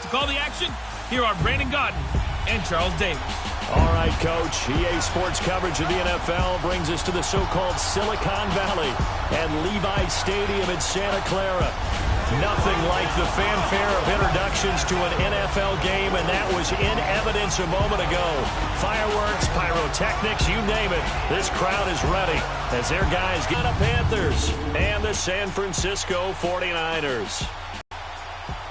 To call the action, here are Brandon Gaudin and Charles Davis. All right, Coach. EA Sports coverage of the NFL brings us to the so-called Silicon Valley and Levi Stadium in Santa Clara. Nothing like the fanfare of introductions to an NFL game, and that was in evidence a moment ago. Fireworks, pyrotechnics, you name it. This crowd is ready as their guys get the Panthers and the San Francisco 49ers.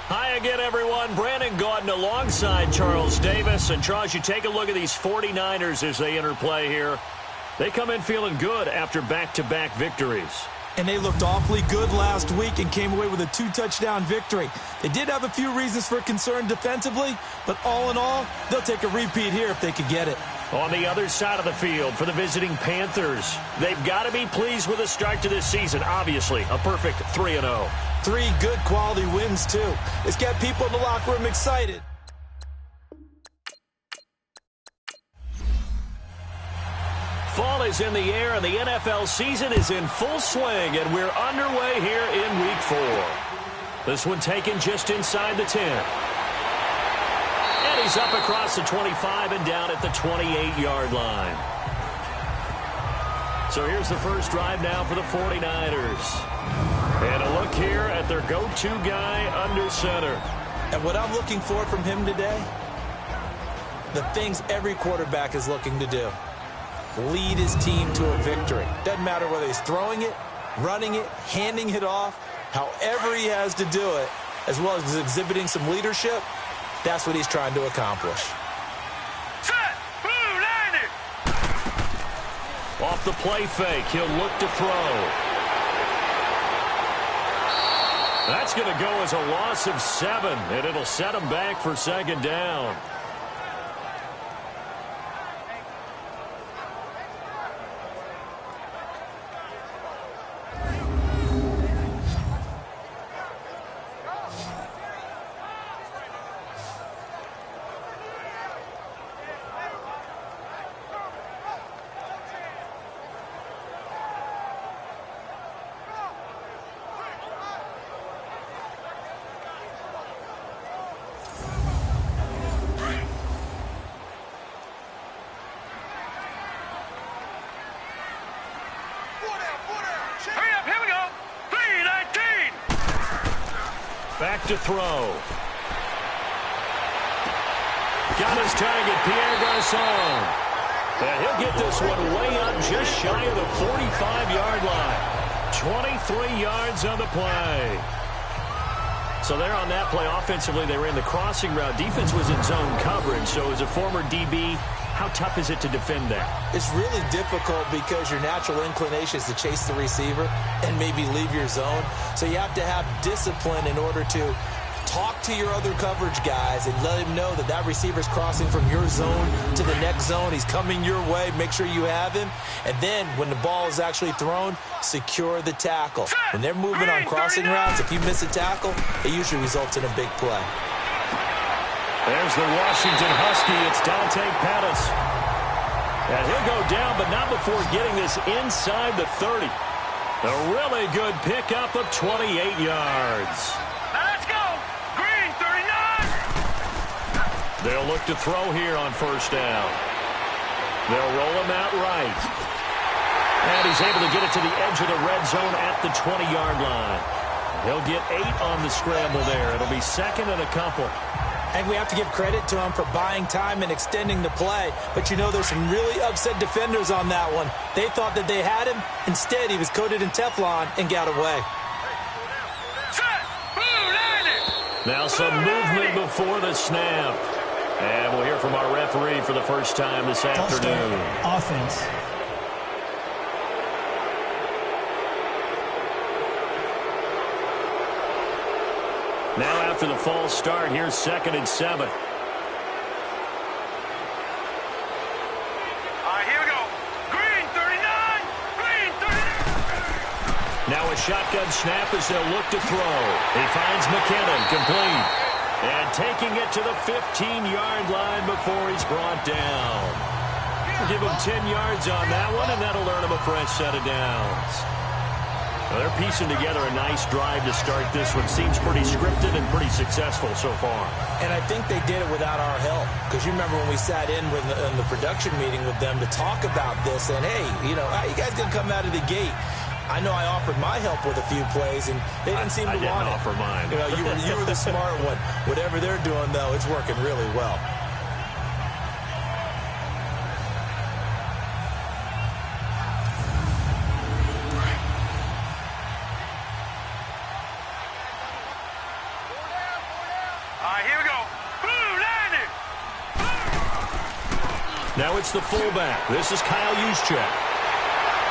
Hi again, everyone. Brandon Gaudin alongside Charles Davis. And, Charles, you take a look at these 49ers as they enter play here. They come in feeling good after back-to-back victories. And they looked awfully good last week and came away with a 2-touchdown victory. They did have a few reasons for concern defensively, but all in all, they'll take a repeat here if they could get it. On the other side of the field for the visiting Panthers, they've got to be pleased with the start to this season. Obviously, a perfect 3-0. 3 good quality wins, too. It's got people in the locker room excited. Fall is in the air, and the NFL season is in full swing, and we're underway here in Week 4. This one taken just inside the 10. And he's up across the 25 and down at the 28-yard line. So here's the first drive now for the 49ers. And a look here at their go-to guy under center. And what I'm looking for from him today, the things every quarterback is looking to do. Lead his team to a victory. Doesn't matter whether he's throwing it, running it, handing it off, however he has to do it, as well as exhibiting some leadership, that's what he's trying to accomplish. Set! Blue, line it! Off the play fake, he'll look to throw. That's going to go as a loss of 7, and it'll set him back for second down. Back to throw. Got his target, Pierre Garçon. And he'll get this one way up just shy of the 45-yard line. 23 yards on the play. So there on that play, offensively, they ran the crossing route. Defense was in zone coverage. So as a former DB, how tough is it to defend that? It's really difficult because your natural inclination is to chase the receiver and maybe leave your zone. So you have to have discipline in order to talk to your other coverage guys and let him know that that receiver's crossing from your zone to the next zone. He's coming your way. Make sure you have him. And then when the ball is actually thrown, secure the tackle. When they're moving on crossing routes, if you miss a tackle, it usually results in a big play. There's the Washington Husky. It's Dante Pettis. And he'll go down, but not before getting this inside the 30. A really good pickup of 28 yards. Now let's go! Green, 39! They'll look to throw here on first down. They'll roll him out right. And he's able to get it to the edge of the red zone at the 20-yard line. He'll get 8 on the scramble there. It'll be second and a couple. And we have to give credit to him for buying time and extending the play. But you know there's some really upset defenders on that one. They thought that they had him. Instead, he was coated in Teflon and got away. Now some movement before the snap. And we'll hear from our referee for the first time this afternoon. Offense. Now after the false start, here's second and 7. All right, here we go. Green, 39. Green, 39. Now a shotgun snap as they'll look to throw. He finds McKinnon, complete. And taking it to the 15-yard line before he's brought down. We'll give him 10 yards on that one, and that'll earn him a fresh set of downs. Well, they're piecing together a nice drive to start this one. Seems pretty scripted and pretty successful so far. And I think they did it without our help. Because you remember when we sat in the production meeting with them to talk about this, and hey, you know, how you guys going to come out of the gate? I know I offered my help with a few plays, and they didn't seem to want it. I didn't offer mine. You know, you were the smart one. Whatever they're doing, though, it's working really well. Now it's the fullback. This is Kyle Juszczyk.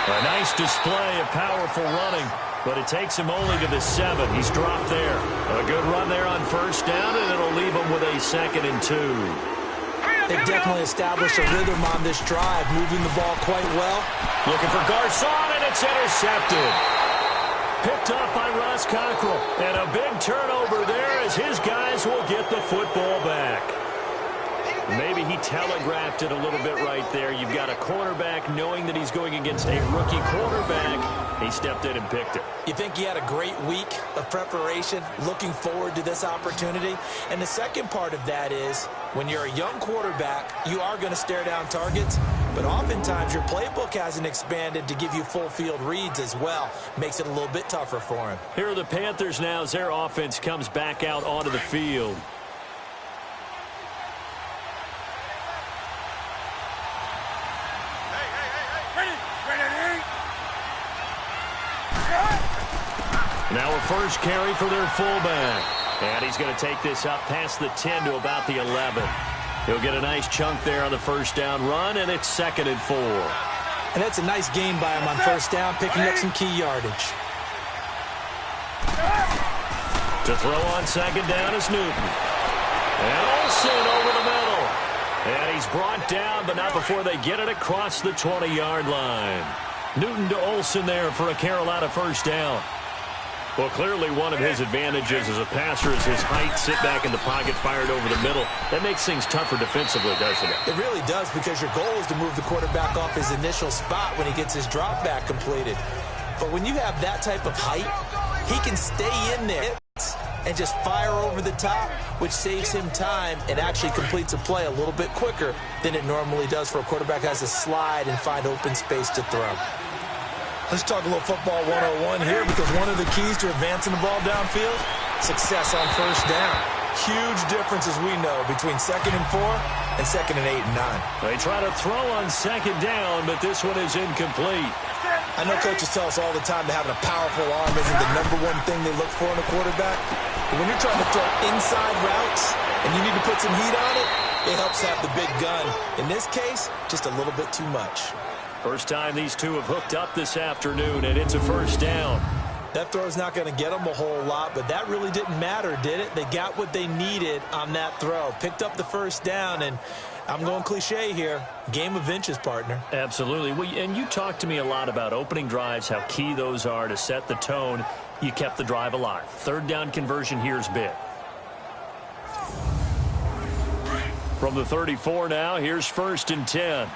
A nice display of powerful running, but it takes him only to the 7. He's dropped there. A good run there on first down, and it'll leave him with a 2nd and 2. They've definitely established a rhythm on this drive, moving the ball quite well. Looking for Garcon, and it's intercepted. Picked up by Ross Cockrell. And a big turnover there as his guys will get the football back. Maybe he telegraphed it a little bit right there. You've got a quarterback knowing that he's going against a rookie quarterback. He stepped in and picked it. You think he had a great week of preparation, looking forward to this opportunity? And the second part of that is, when you're a young quarterback, you are going to stare down targets, but oftentimes your playbook hasn't expanded to give you full field reads as well. Makes it a little bit tougher for him. Here are the Panthers now as their offense comes back out onto the field. Now a first carry for their fullback. And he's going to take this up past the 10 to about the 11. He'll get a nice chunk there on the first down run, and it's 2nd and 4. And that's a nice gain by him on first down, picking up some key yardage. To throw on 2nd down is Newton. And Olsen over the middle. And he's brought down, but not before they get it across the 20-yard line. Newton to Olsen there for a Carolina first down. Well, clearly one of his advantages as a passer is his height. Sit back in the pocket, fired over the middle. That makes things tougher defensively, doesn't it? It really does, because your goal is to move the quarterback off his initial spot when he gets his drop back completed. But when you have that type of height, he can stay in there and just fire over the top, which saves him time and actually completes a play a little bit quicker than it normally does for a quarterback who has to slide and find open space to throw. Let's talk a little football 101 here, because one of the keys to advancing the ball downfield, success on first down. Huge difference, as we know, between 2nd and 4 and 2nd and 8 and 9. They try to throw on 2nd down, but this one is incomplete. I know coaches tell us all the time that having a powerful arm isn't the #1 thing they look for in a quarterback. But when you're trying to throw inside routes and you need to put some heat on it, it helps have the big gun. In this case, just a little bit too much. First time these two have hooked up this afternoon, and it's a first down. That throw's not going to get them a whole lot, but that really didn't matter, did it? They got what they needed on that throw. Picked up the first down, and I'm going cliche here. Game of inches, partner. Absolutely. Well, and you talked to me a lot about opening drives, how key those are to set the tone. You kept the drive alive. 3rd down conversion here is big. From the 34 now, here's 1st and 10.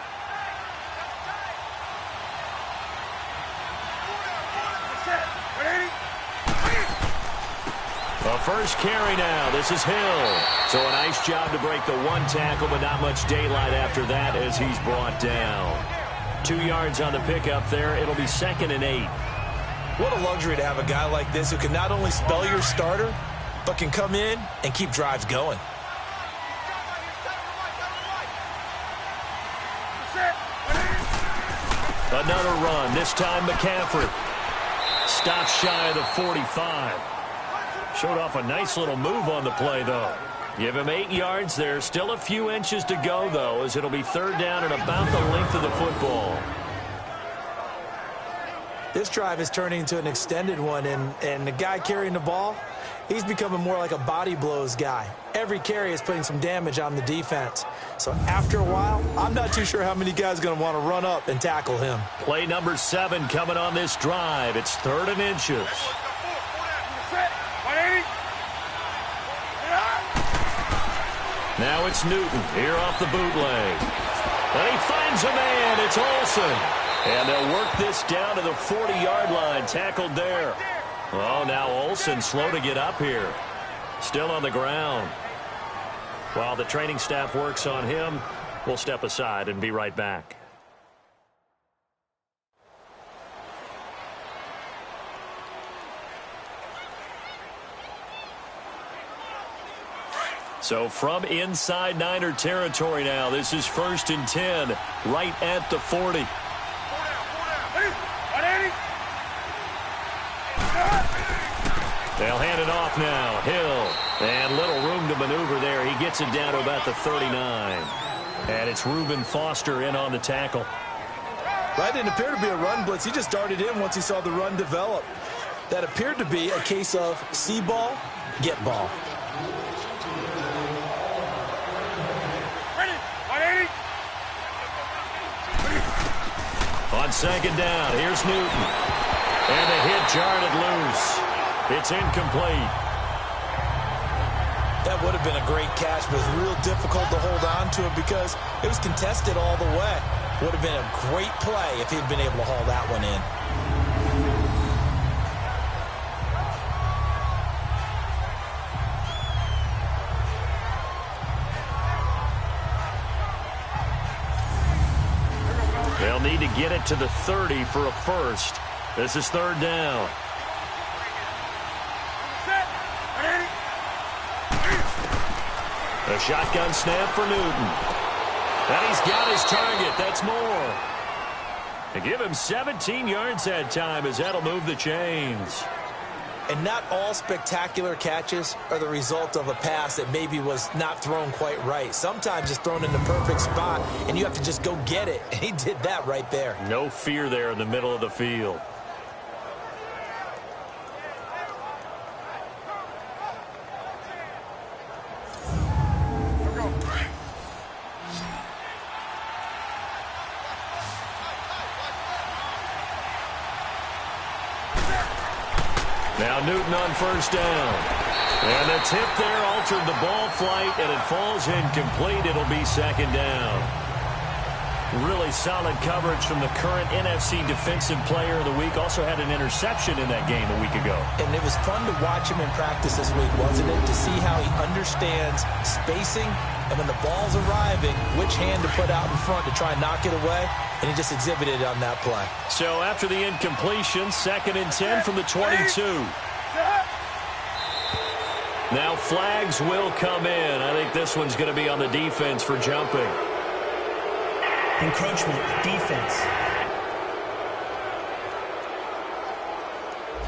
A first carry now. This is Hill. So a nice job to break the 1 tackle, but not much daylight after that as he's brought down. 2 yards on the pickup there. It'll be 2nd and 8. What a luxury to have a guy like this who can not only spell your starter, but can come in and keep drives going. Another run. This time McCaffrey. Stops shy of the 45. Showed off a nice little move on the play, though. Give him 8 yards there. Still a few inches to go, though, as it'll be 3rd down and about the length of the football. This drive is turning into an extended one, and the guy carrying the ball, he's becoming more like a body blows guy. Every carry is putting some damage on the defense. So after a while, I'm not too sure how many guys are going to want to run up and tackle him. Play number 7 coming on this drive. It's 3rd and inches. Now it's Newton here off the bootleg. And he finds a man. It's Olsen. And they'll work this down to the 40-yard line. Tackled there. Oh, now Olsen slow to get up here. Still on the ground. While the training staff works on him, we'll step aside and be right back. So from inside Niner territory now, this is 1st and 10, right at the 40. They'll hand it off now. Hill, and little room to maneuver there. He gets it down to about the 39. And it's Reuben Foster in on the tackle. Right, didn't appear to be a run blitz. He just darted in once he saw the run develop. That appeared to be a case of see ball, get ball. On 2nd down, here's Newton. And the hit jarred it loose. It's incomplete. That would have been a great catch, but it's real difficult to hold on to it because it was contested all the way. Would have been a great play if he'd been able to haul that one in. They'll need to get it to the 30 for a first. This is 3rd down. A shotgun snap for Newton. And he's got his target. That's more. They give him 17 yards that time as that'll move the chains. And not all spectacular catches are the result of a pass that maybe was not thrown quite right. Sometimes it's thrown in the perfect spot, and you have to just go get it. And he did that right there. No fear there in the middle of the field. Now Newton on 1st down. And the tip there altered the ball flight, and it falls incomplete. It'll be 2nd down. Really solid coverage from the current NFC Defensive Player of the Week. Also had an interception in that game a week ago. And it was fun to watch him in practice this week, wasn't it? To see how he understands spacing, and when the ball's arriving, which hand to put out in front to try and knock it away. And he just exhibited on that play. So after the incompletion, 2nd and 10 from the 22. Now flags will come in. I think this one's going to be on the defense for jumping. Encroachment, defense.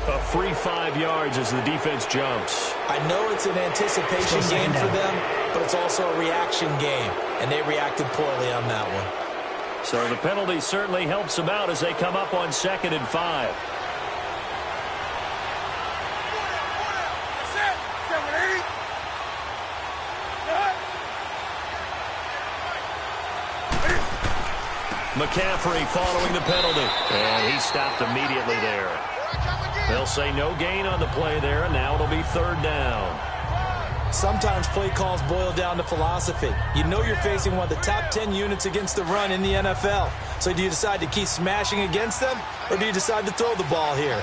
A free 5 yards as the defense jumps. I know it's an anticipation game for them, but it's also a reaction game, and they reacted poorly on that one. So the penalty certainly helps them out as they come up on 2nd and 5. McCaffrey following the penalty. And he stopped immediately there. They'll say no gain on the play there, and now it'll be 3rd down. Sometimes play calls boil down to philosophy. You know you're facing one of the top 10 units against the run in the NFL. So do you decide to keep smashing against them, or do you decide to throw the ball here?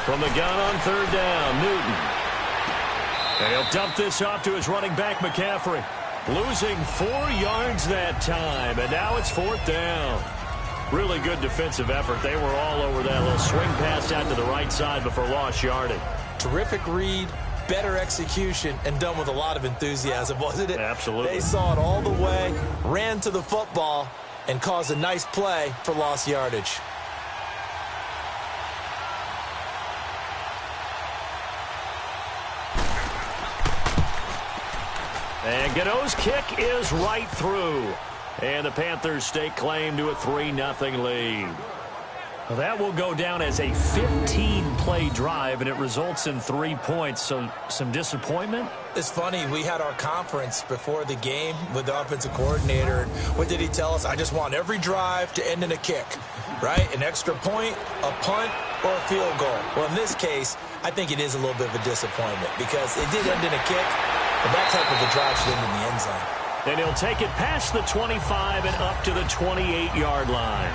From the gun on 3rd down, Newton. And he'll dump this off to his running back, McCaffrey. Losing 4 yards that time, and now it's 4th down. Really good defensive effort. They were all over that little swing pass out to the right side before lost yardage. Terrific read, better execution, and done with a lot of enthusiasm, wasn't it? Absolutely. They saw it all the way, ran to the football, and caused a nice play for lost yardage. And Gano's kick is right through. And the Panthers stake claim to a 3-0 lead. Well, that will go down as a 15-play drive, and it results in 3 points. So some disappointment? It's funny, we had our conference before the game with the offensive coordinator. And what did he tell us? I just want every drive to end in a kick, right? An extra point, a punt, or a field goal. Well, in this case, I think it is a little bit of a disappointment because it did end in a kick, but that type of a drive should end in the end zone. And he'll take it past the 25 and up to the 28-yard line.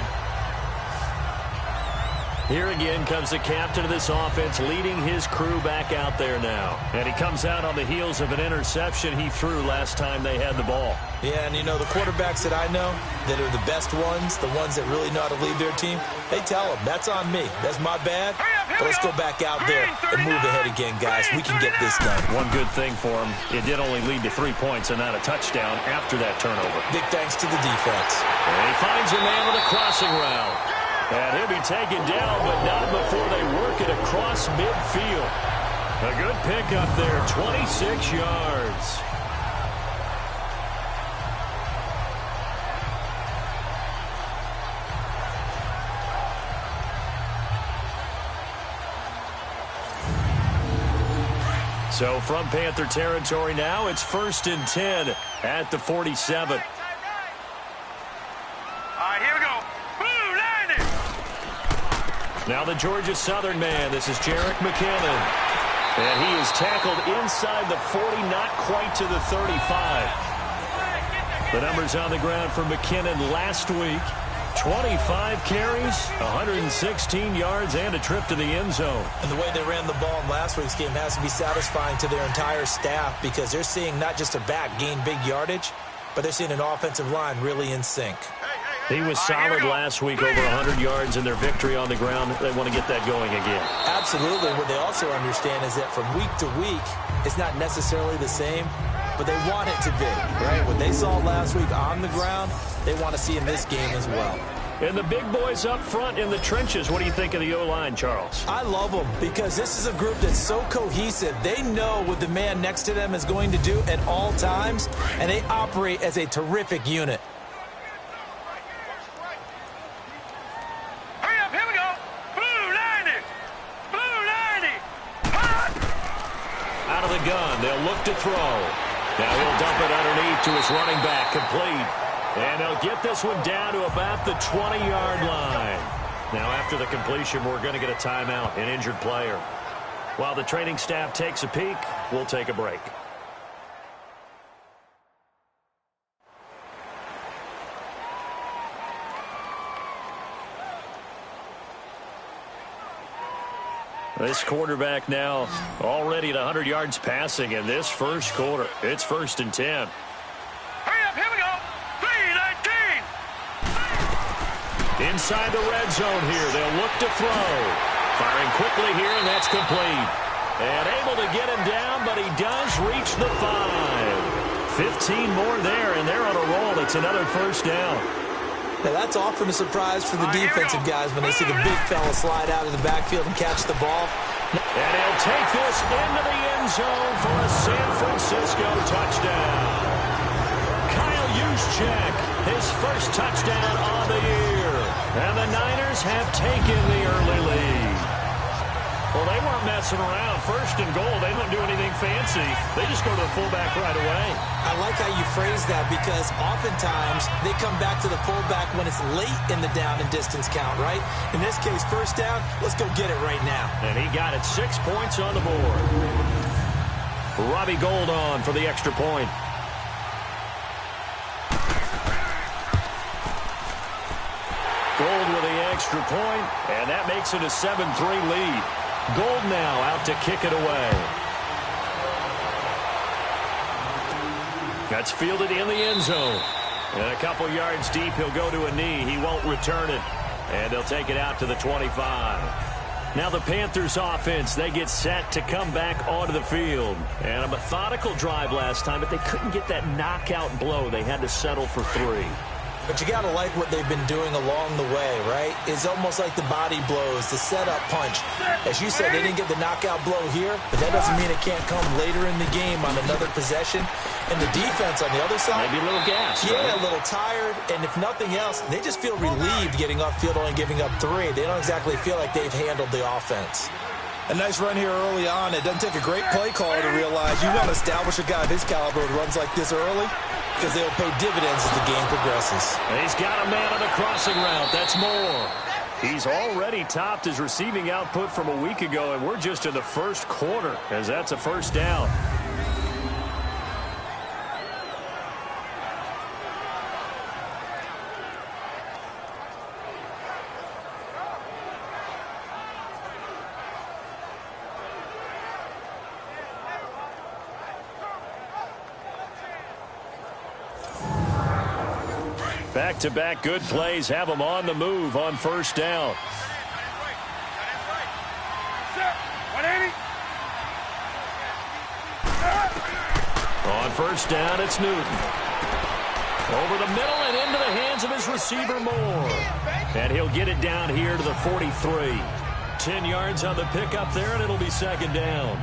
Here again comes the captain of this offense, leading his crew back out there now. And he comes out on the heels of an interception he threw last time they had the ball. Yeah, and you know, the quarterbacks that I know that are the best ones, the ones that really know how to lead their team, they tell them, that's on me. That's my bad. But let's go back out there and move ahead again, guys. We can get this done. One good thing for him, it did only lead to 3 points and not a touchdown after that turnover. Big thanks to the defense. And he finds a man on the crossing route. And he'll be taken down, but not before they work it across midfield. A good pickup there, 26 yards. So from Panther territory now, it's 1st and 10 at the 47. Now the Georgia Southern man, this is Jarek McKinnon. And he is tackled inside the 40, not quite to the 35. The numbers on the ground for McKinnon last week. 25 carries, 116 yards, and a trip to the end zone. And the way they ran the ball in last week's game has to be satisfying to their entire staff because they're seeing not just a back gain big yardage, but they're seeing an offensive line really in sync. He was solid last week, over 100 yards in their victory on the ground. They want to get that going again. Absolutely. What they also understand is that from week to week, it's not necessarily the same, but they want it to be, right? What they saw last week on the ground, they want to see in this game as well. And the big boys up front in the trenches, what do you think of the O-line, Charles? I love them because this is a group that's so cohesive. They know what the man next to them is going to do at all times, and they operate as a terrific unit. Gun. They'll look to throw. Now he'll dump it underneath to his running back, complete. And they'll get this one down to about the 20-yard line. Now after the completion, we're going to get a timeout, an injured player. While the training staff takes a peek, we'll take a break. This quarterback now already at 100 yards passing in this first quarter. It's 1st and 10. Hurry up, here we go. 3-19. Inside the red zone here. They'll look to throw. Firing quickly here, and that's complete. And able to get him down, but he does reach the 5. 15 more there, and they're on a roll. It's another first down. Now, that's often a surprise for the defensive guys when they see the big fella slide out of the backfield and catch the ball. And he'll take this into the end zone for a San Francisco touchdown. Kyle Juszczyk, his first touchdown on the year. And the Niners have taken the early lead. Well, they weren't messing around. 1st and goal, they don't do anything fancy. They just go to the fullback right away. I like how you phrase that because oftentimes they come back to the fullback when it's late in the down and distance count, right? In this case, 1st down, let's go get it right now. And he got it 6 points on the board. Robbie Gould on for the extra point. Gould with the extra point, and that makes it a 7-3 lead. Gould now out to kick it away. That's fielded in the end zone. And a couple yards deep, he'll go to a knee. He won't return it. And they'll take it out to the 25. Now the Panthers offense, they get set to come back onto the field. And a methodical drive last time, but they couldn't get that knockout blow. They had to settle for 3. But you got to like what they've been doing along the way, right? It's almost like the body blows, the setup punch. As you said, they didn't get the knockout blow here, but that doesn't mean it can't come later in the game on another possession. And the defense on the other side, maybe a little gas. Yeah, right? A little tired. And if nothing else, they just feel relieved getting upfield, only giving up 3. They don't exactly feel like they've handled the offense. A nice run here early on. It doesn't take a great play caller to realize you want to establish a guy of his caliber who runs like this early because they'll pay dividends as the game progresses. And he's got a man on the crossing route. That's more. He's already topped his receiving output from a week ago, and we're just in the first quarter as that's a 1st down. Back-to-back good plays have them on the move on first down. On first down, it's Newton. Over the middle and into the hands of his receiver, Moore. And he'll get it down here to the 43. 10 yards on the pickup there, and it'll be second down.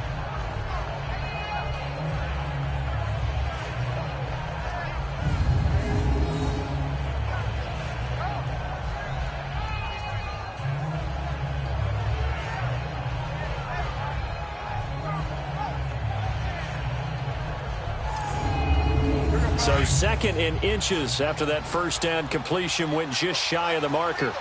So second in inches after that first down completion went just shy of the marker.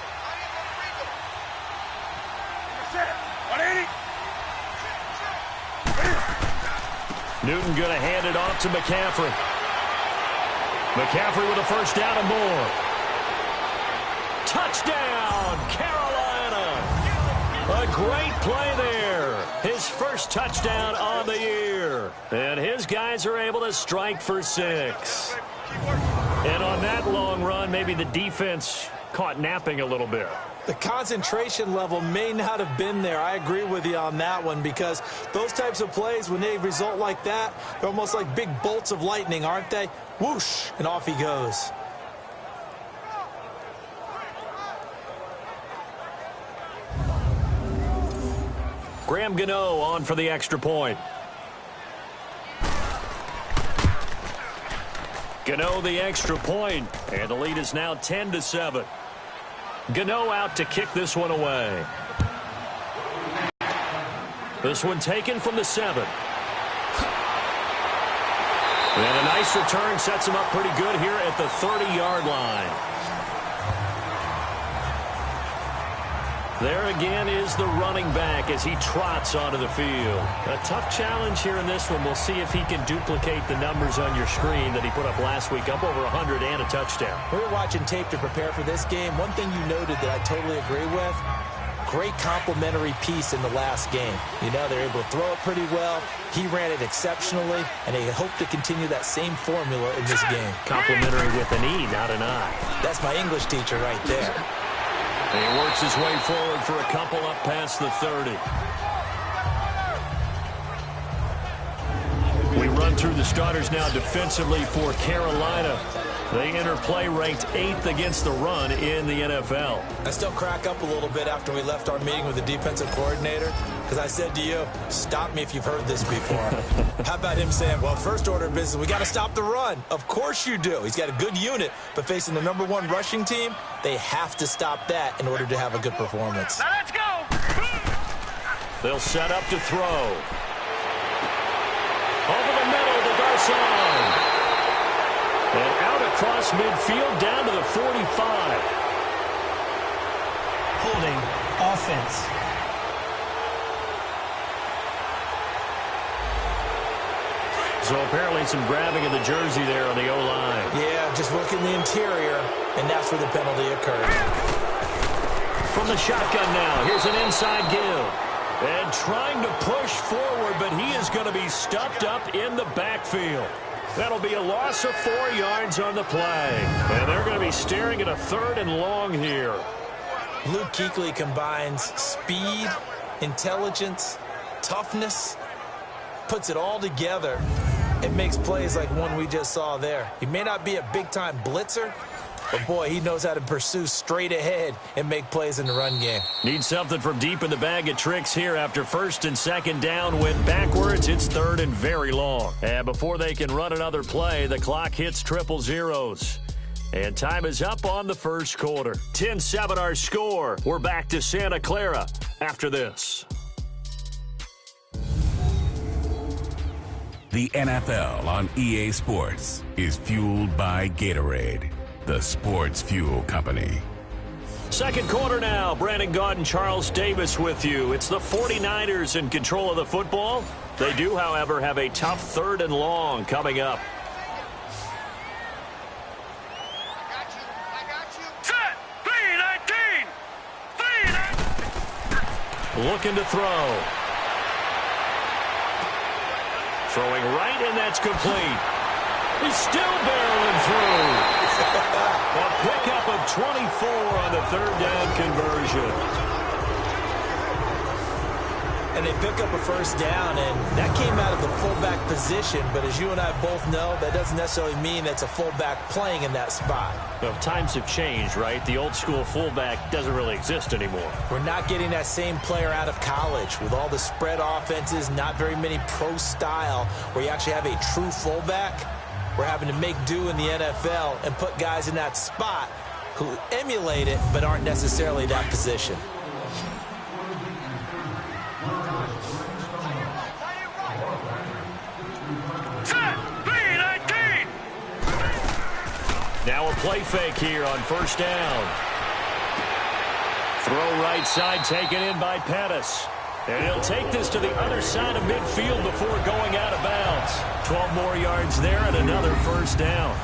Newton going to hand it off to McCaffrey. McCaffrey with a first down and more. Touchdown, Carolina. A great play there. His first touchdown on the year. And his guys are able to strike for 6. And on that long run, maybe the defense caught napping a little bit. The concentration level may not have been there. I agree with you on that one, because those types of plays, when they result like that, they're almost like big bolts of lightning, aren't they? Whoosh, and off he goes. Graham Gano on for the extra point. Gano the extra point, and the lead is now 10-7. Gano out to kick this one away. This one taken from the 7. And a nice return sets him up pretty good here at the 30-yard line. There again is the running back as he trots onto the field. A tough challenge here in this one. We'll see if he can duplicate the numbers on your screen that he put up last week, up over 100 and a touchdown. We were watching tape to prepare for this game. One thing you noted that I totally agree with, great complimentary piece in the last game. You know, they're able to throw it pretty well. He ran it exceptionally, and they hope to continue that same formula in this game. Complimentary with an E, not an I. That's my English teacher right there. And he works his way forward for a couple up past the 30. We run through the starters now defensively for Carolina. They enter play ranked 8th against the run in the NFL. I still crack up a little bit after we left our meeting with the defensive coordinator, because I said to you, stop me if you've heard this before. How about him saying, well, first order of business, we got to stop the run. Of course you do. He's got a good unit, but facing the #1 rushing team, they have to stop that in order to have a good performance. Now let's go. They'll set up to throw. Over the middle to Garcon. And out across midfield down to the 45. Holding offense. So apparently some grabbing of the jersey there on the O-line. Yeah, just look in the interior, and that's where the penalty occurred. From the shotgun now, here's an inside give. And trying to push forward, but he is going to be stuffed up in the backfield. That'll be a loss of 4 yards on the play. And they're going to be staring at a 3rd and long here. Luke Kuechly combines speed, intelligence, toughness, puts it all together and makes plays like one we just saw there. He may not be a big-time blitzer, but, boy, he knows how to pursue straight ahead and make plays in the run game. Needs something from deep in the bag of tricks here after 1st and 2nd down. Went backwards. It's 3rd and very long. And before they can run another play, the clock hits triple zeros. And time is up on the first quarter. 10-7 our score. We're back to Santa Clara after this. The NFL on EA Sports is fueled by Gatorade, the sports fuel company. Second quarter now. Brandon Gaudin, Charles Davis with you. It's the 49ers in control of the football. They do, however, have a tough 3rd and long coming up. Set. 3-19. 3-19. Looking to throw. Throwing right, and that's complete. He's still barreling through. A pickup of 24 on the third down conversion. And they pick up a first down, and that came out of the fullback position. But as you and I both know, that doesn't necessarily mean that's a fullback playing in that spot. Well, times have changed, right? The old school fullback doesn't really exist anymore. We're not getting that same player out of college with all the spread offenses, not very many pro style where you actually have a true fullback. We're having to make do in the NFL and put guys in that spot who emulate it but aren't necessarily that position. Now a play fake here on first down. Throw right side taken in by Pettis. And he'll take this to the other side of midfield before going out of bounds. 12 more yards there and another first down.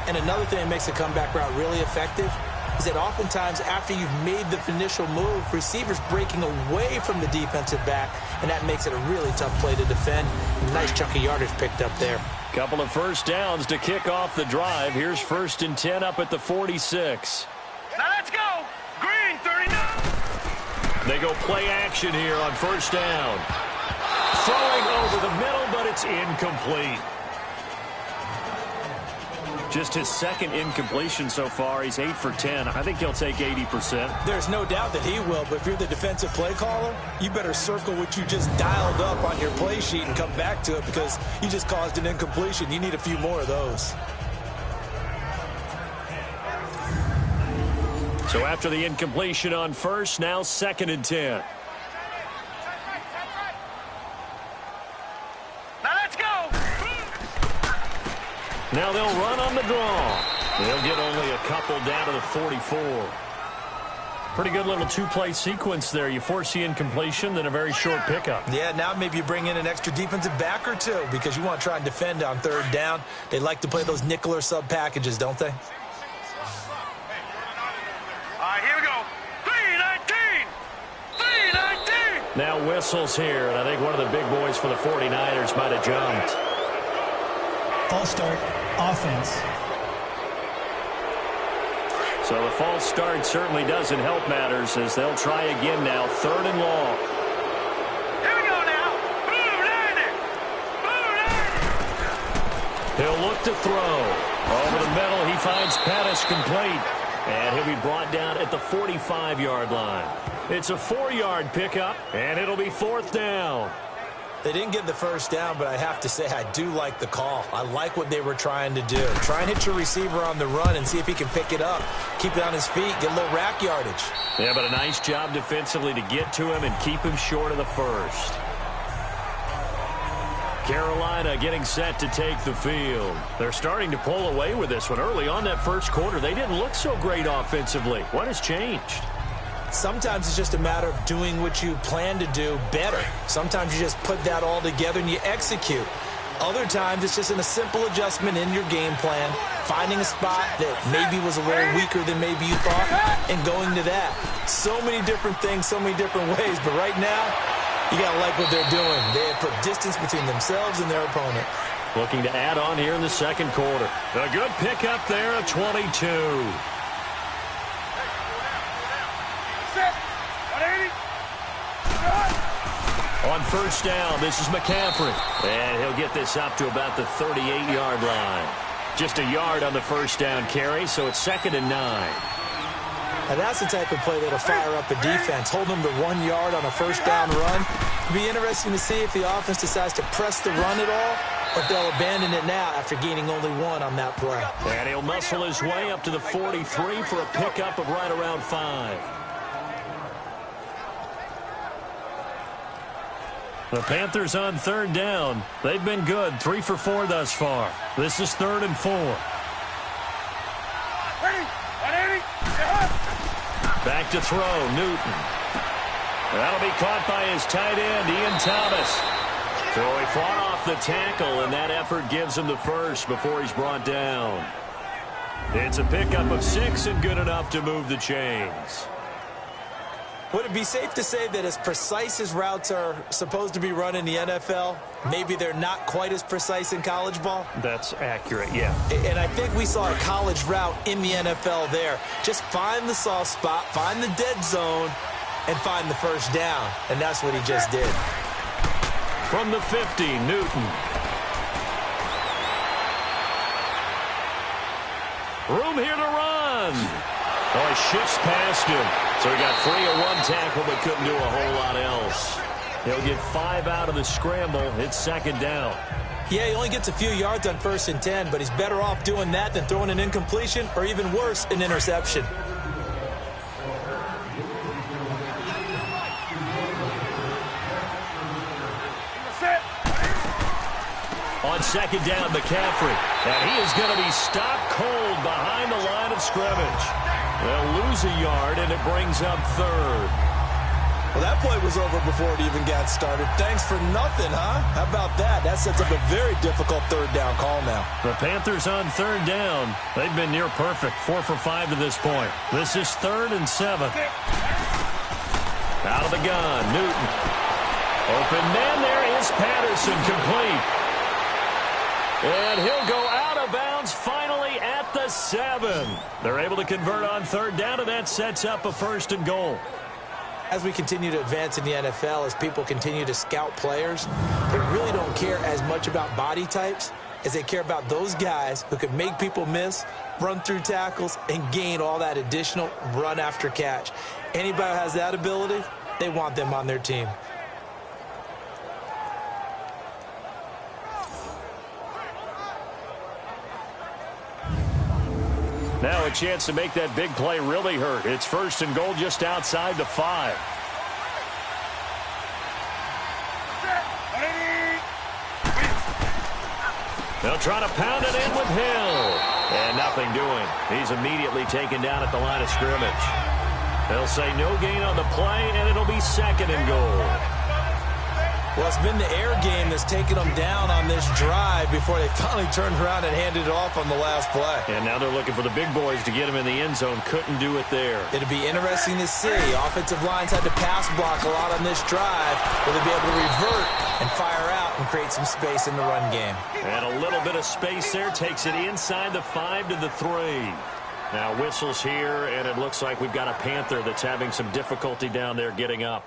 And another thing that makes the comeback route really effective is that oftentimes after you've made the initial move, receivers breaking away from the defensive back, and that makes it a really tough play to defend. A nice chunk of yardage picked up there. Couple of first downs to kick off the drive. Here's 1st and 10 up at the 46. Now let's go. Green 39. They go play action here on first down. Throwing over the middle, but it's incomplete. Just his second incompletion so far. He's 8 for 10. I think he'll take 80%. There's no doubt that he will, but if you're the defensive play caller, you better circle what you just dialed up on your play sheet and come back to it because you just caused an incompletion. You need a few more of those. So after the incompletion on first, now 2nd and 10. Now they'll run on the draw. They'll get only a couple down to the 44. Pretty good little two-play sequence there. You force the incompletion, then a very short pickup. Yeah, now maybe you bring in an extra defensive back or two because you want to try and defend on third down. They like to play those nickel or sub packages, don't they? All right, here we go. 319. 319. Now whistles here, and I think one of the big boys for the 49ers might have jumped. False start, offense. So the false start certainly doesn't help matters as they'll try again now. 3rd and long. Here we go now. He'll look to throw. Over the middle, he finds Pettis complete. And he'll be brought down at the 45-yard line. It's a 4-yard pickup, and it'll be 4th down. They didn't get the first down, but I have to say I do like the call. I like what they were trying to do. Try and hit your receiver on the run and see if he can pick it up. Keep it on his feet, get a little rack yardage. Yeah, but a nice job defensively to get to him and keep him short of the first. Carolina getting set to take the field. They're starting to pull away with this one. Early on that first quarter, they didn't look so great offensively. What has changed? Sometimes it's just a matter of doing what you plan to do better. Sometimes you just put that all together and you execute. Other times it's just in a simple adjustment in your game plan, finding a spot that maybe was a little weaker than maybe you thought, and going to that. So many different things, so many different ways, but right now, you got to like what they're doing. They have put distance between themselves and their opponent. Looking to add on here in the second quarter. A good pickup there of 22. On first down, this is McCaffrey. And he'll get this up to about the 38-yard line. Just a yard on the first down carry, so it's 2nd and 9. Now that's the type of play that'll fire up a defense. Hold them to 1 yard on a first down run. It'll be interesting to see if the offense decides to press the run at all, or if they'll abandon it now after gaining only 1 on that play. And he'll muscle his way up to the 43 for a pickup of right around 5. The Panthers on third down. They've been good. 3 for 4 thus far. This is 3rd and 4. Back to throw, Newton. That'll be caught by his tight end, Ian Thomas. So he fought off the tackle, and that effort gives him the first before he's brought down. It's a pickup of 6 and good enough to move the chains. Would it be safe to say that as precise as routes are supposed to be run in the NFL, maybe they're not quite as precise in college ball? That's accurate, yeah. And I think we saw a college route in the NFL there. Just find the soft spot, find the dead zone, and find the first down. And that's what he just did. From the 50, Newton. Room here to run. Oh, he shifts past him. So he got free of one tackle but couldn't do a whole lot else. He'll get 5 out of the scramble. It's second down. Yeah, he only gets a few yards on 1st and 10, but he's better off doing that than throwing an incompletion or even worse, an interception. On second down, McCaffrey. And he is going to be stopped cold behind the line of scrimmage. They'll lose a yard, and it brings up 3rd. Well, that play was over before it even got started. Thanks for nothing, huh? How about that? That sets up a very difficult 3rd down call now. The Panthers on 3rd down. They've been near perfect, 4 for 5 to this point. This is 3rd and 7. Out of the gun, Newton. Open man, there is Patterson, complete. And he'll go out of bounds finally at the 7. They're able to convert on 3rd down, and that sets up a 1st and goal. As we continue to advance in the NFL, as people continue to scout players, they really don't care as much about body types as they care about those guys who can make people miss, run through tackles, and gain all that additional run after catch. Anybody who has that ability, they want them on their team. Now a chance to make that big play really hurt. It's 1st and goal just outside the 5. They'll try to pound it in with Hill. And nothing doing. He's immediately taken down at the line of scrimmage. They'll say no gain on the play, and it'll be 2nd and goal. Well, it's been the air game that's taken them down on this drive before they finally turned around and handed it off on the last play. And now they're looking for the big boys to get him in the end zone. Couldn't do it there. It'll be interesting to see. Offensive lines had to pass block a lot on this drive. Will they be able to revert and fire out and create some space in the run game? And a little bit of space there takes it inside the 5 to the 3. Now whistles here, and it looks like we've got a Panther that's having some difficulty down there getting up.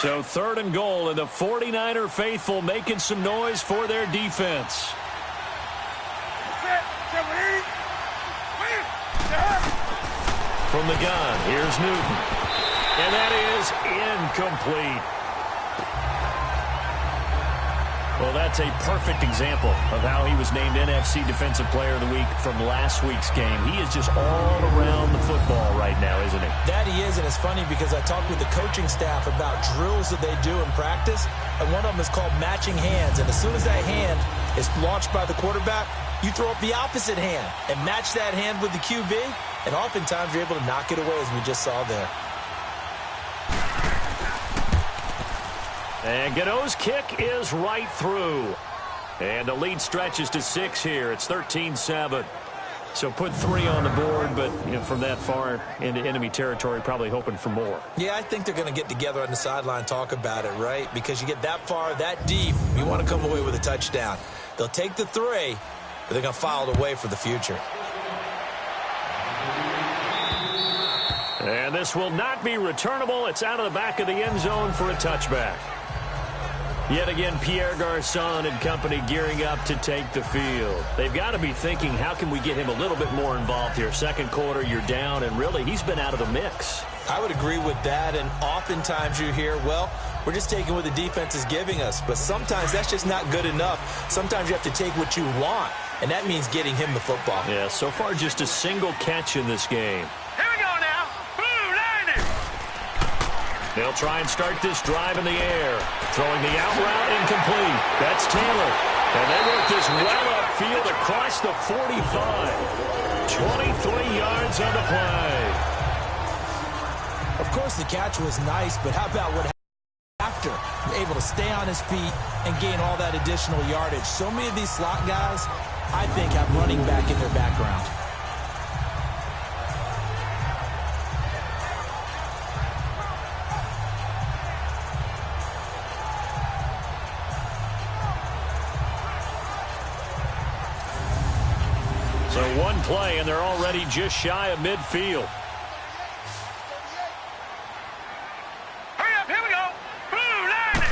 So 3rd and goal, and the 49er faithful making some noise for their defense. From the gun, here's Newton. And that is incomplete. Well, that's a perfect example of how he was named NFC Defensive Player of the Week from last week's game. He is just all around the football right now, isn't he? That he is, and it's funny because I talked with the coaching staff about drills that they do in practice, and one of them is called matching hands. And as soon as that hand is launched by the quarterback, you throw up the opposite hand and match that hand with the QB, and oftentimes you're able to knock it away, as we just saw there. And Gano's kick is right through. And the lead stretches to 6 here. It's 13-7. So put 3 on the board, but from that far into enemy territory, probably hoping for more. Yeah, I think they're going to get together on the sideline, talk about it, right? Because you get that far, that deep, you want to come away with a touchdown. They'll take the 3, but they're going to file it away for the future. And this will not be returnable. It's out of the back of the end zone for a touchback. Yet again, Pierre Garçon and company gearing up to take the field. They've got to be thinking, how can we get him a little bit more involved here? Second quarter, you're down, and really, he's been out of the mix. I would agree with that, and oftentimes you hear, well, we're just taking what the defense is giving us. But sometimes that's just not good enough. Sometimes you have to take what you want, and that means getting him the football. Yeah, so far just a single catch in this game. Here we go now. Blue Liners. They'll try and start this drive in the air. Throwing the out route incomplete. That's Taylor. And they work this well upfield across the 45. 23 yards on the play. Of course, the catch was nice, but how about what happened after? Able able to stay on his feet and gain all that additional yardage. So many of these slot guys, I think, have running back in their background. So one play, and they're already just shy of midfield. Hurry up, here we go. Blue line it.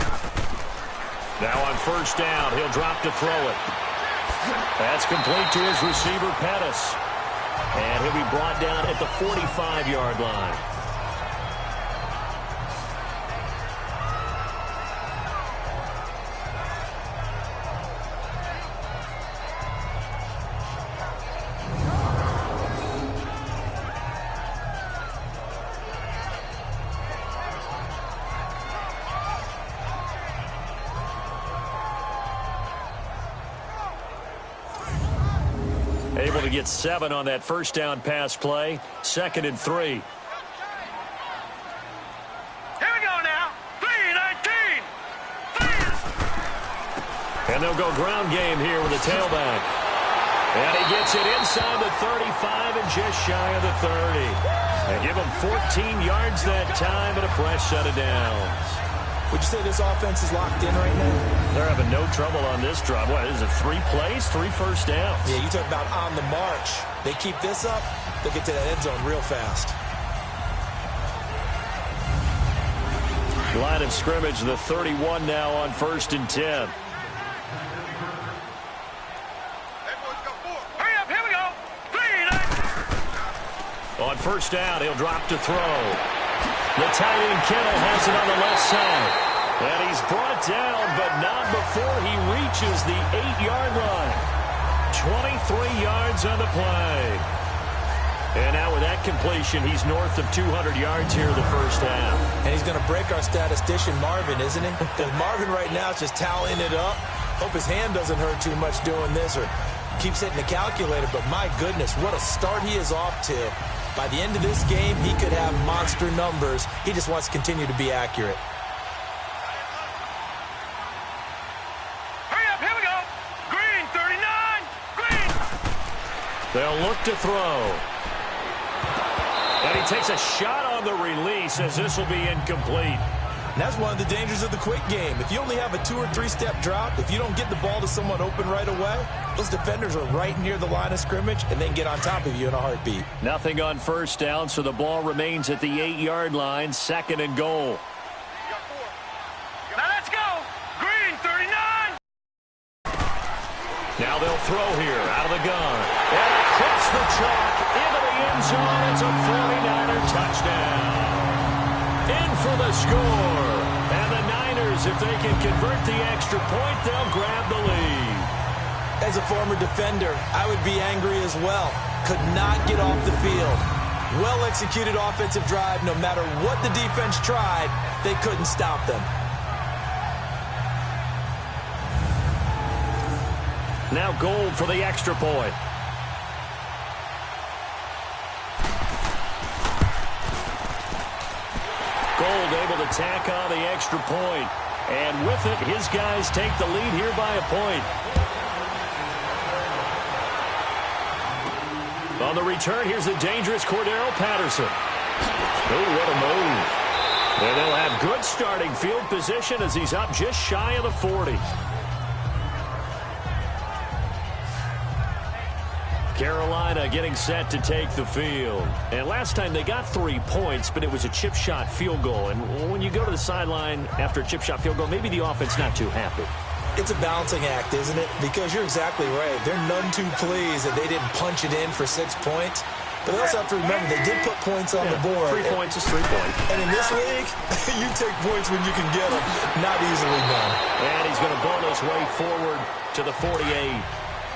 Now on first down, he'll drop to throw it. That's complete to his receiver, Pettis. And he'll be brought down at the 45-yard line. Able to get 7 on that first down pass play. 2nd and 3. Here we go now. 3-19. And they'll go ground game here with the tailback. And he gets it inside the 35 and just shy of the 30. And give him 14 yards that time and a fresh set of downs. Would you say this offense is locked in right now? They're having no trouble on this drive. What is it, 3 plays, 3 first downs? Yeah, you talk about on the march. They keep this up, they'll get to that end zone real fast. Line of scrimmage, the 31 now on 1st and 10. Hurry up, here we go. 3-19. On first down, he'll drop to throw. The tight end Kittle has it on the left side. And he's brought down, but not before he reaches the 8-yard line. 23 yards on the play. And now with that completion, he's north of 200 yards here in the first half. And he's going to break our statistician, Marvin, isn't he? Because Marvin right now is just tallying it up. Hope his hand doesn't hurt too much doing this or keeps hitting the calculator. But my goodness, what a start he is off to. By the end of this game, he could have monster numbers. He just wants to continue to be accurate. Hurry up, here we go. Green, 39. Green. They'll look to throw. And he takes a shot on the release as this will be incomplete. And that's one of the dangers of the quick game. If you only have a 2- or 3-step drop, if you don't get the ball to someone open right away, those defenders are right near the line of scrimmage and then get on top of you in a heartbeat. Nothing on first down, so the ball remains at the 8-yard line, 2nd and goal. Now let's go. Green, 39. Now they'll throw here out of the gun. And across the chalk into the end zone. It's a 49er touchdown. In for the score. And the Niners, if they can convert the extra point, they'll grab the lead. As a former defender, I would be angry as well. Could not get off the field. Well-executed offensive drive. No matter what the defense tried, they couldn't stop them. Now Gold for the extra point. Gold able to tack on the extra point. And with it, his guys take the lead here by a point. On the return, here's the dangerous Cordero Patterson. Oh, what a move. And they'll have good starting field position as he's up just shy of the 40. Carolina getting set to take the field. And last time they got 3 points, but it was a chip shot field goal. And when you go to the sideline after a chip shot field goal, maybe the offense not too happy. It's a balancing act, isn't it? Because you're exactly right. They're none too pleased that they didn't punch it in for 6 points. But they also have to remember they did put points on the board. 3 points is 3 points. And in this league, you take points when you can get them. Not easily done. And he's going to ball his way forward to the 48.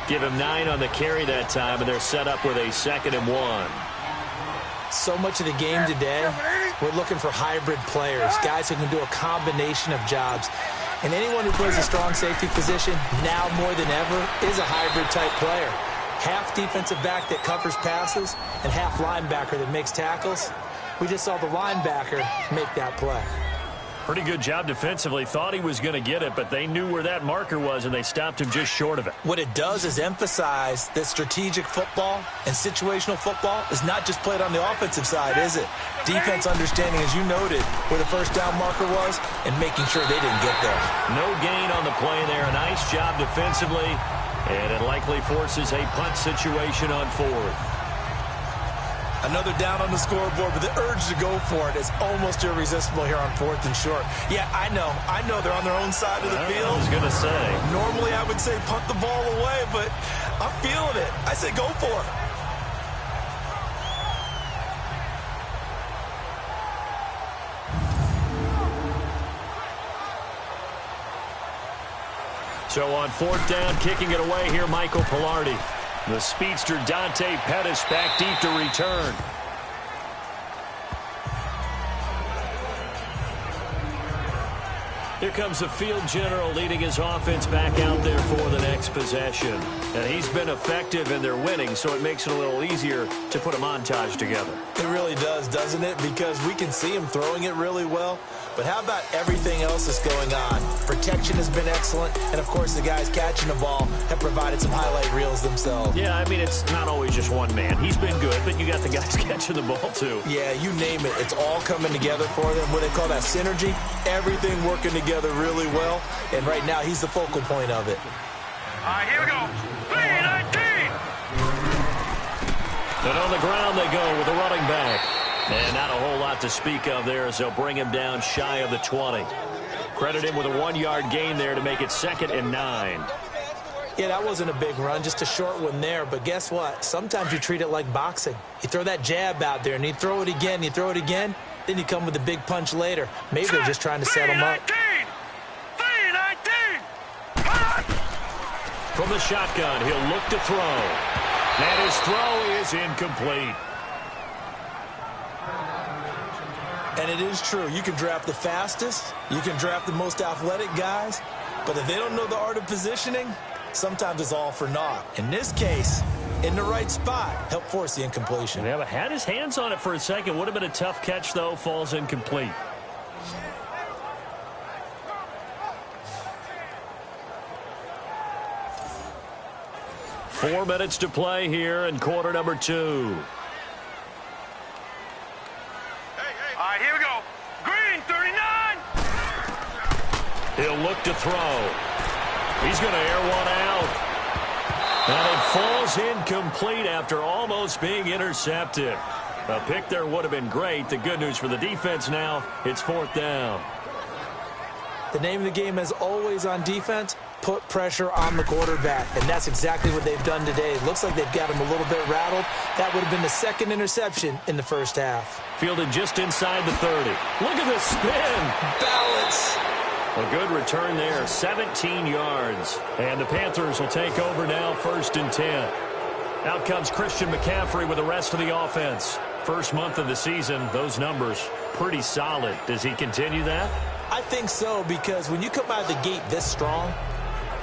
Give him 9 on the carry that time, and they're set up with a 2nd and 1. So much of the game today, we're looking for hybrid players, guys who can do a combination of jobs. And anyone who plays a strong safety position, now more than ever, is a hybrid-type player. Half defensive back that covers passes and half linebacker that makes tackles. We just saw the linebacker make that play. Pretty good job defensively. Thought he was going to get it, but they knew where that marker was, and they stopped him just short of it. What it does is emphasize that strategic football and situational football is not just played on the offensive side, is it? Defense understanding, as you noted, where the first down marker was and making sure they didn't get there. No gain on the play there. A nice job defensively, and it likely forces a punt situation on fourth. Another down on the scoreboard, but the urge to go for it is almost irresistible here on fourth and short. Yeah, I know they're on their own side of the field. I was going to say. Normally I would say punt the ball away, but I'm feeling it. I say go for it. So on fourth down, kicking it away here, Michael Pilardi. The speedster Dante Pettis back deep to return. Here comes the field general leading his offense back out there for the next possession. And he's been effective and they're winning, so it makes it a little easier to put a montage together. It really does, doesn't it? Because we can see him throwing it really well. But how about everything else that's going on? Protection has been excellent, and, of course, the guys catching the ball have provided some highlight reels themselves. Yeah, I mean, it's not always just one man. He's been good, but you got the guys catching the ball, too. Yeah, you name it. It's all coming together for them. What they call that synergy, everything working together really well, and right now he's the focal point of it. All right, here we go. 3-19. And on the ground they go with the running back. And not a whole lot to speak of there as they'll bring him down shy of the 20. Credit him with a 1-yard gain there to make it 2nd and 9. Yeah, that wasn't a big run, just a short one there. But guess what? Sometimes you treat it like boxing. You throw that jab out there, and you throw it again, you throw it again, then you come with a big punch later. Maybe they're just trying to set him up. 3-19. From the shotgun, he'll look to throw. And his throw is incomplete. And it is true. You can draft the fastest. You can draft the most athletic guys. But if they don't know the art of positioning, sometimes it's all for naught. In this case, in the right spot, help force the incompletion. Yeah, but had his hands on it for a second. Would have been a tough catch, though. Falls incomplete. Four minutes to play here in quarter number 2. All right, here we go. Green, 39. He'll look to throw. He's going to air one out. And it falls incomplete after almost being intercepted. A pick there would have been great. The good news for the defense now, it's 4th down. The name of the game, as always on defense, put pressure on the quarterback. And that's exactly what they've done today. It looks like they've got him a little bit rattled. That would have been the 2nd interception in the first half. Fielded just inside the 30. Look at the spin. Balance. A good return there, 17 yards. And the Panthers will take over now, 1st and 10. Out comes Christian McCaffrey with the rest of the offense. First month of the season, those numbers pretty solid. Does he continue that? I think so, because when you come out of the gate this strong,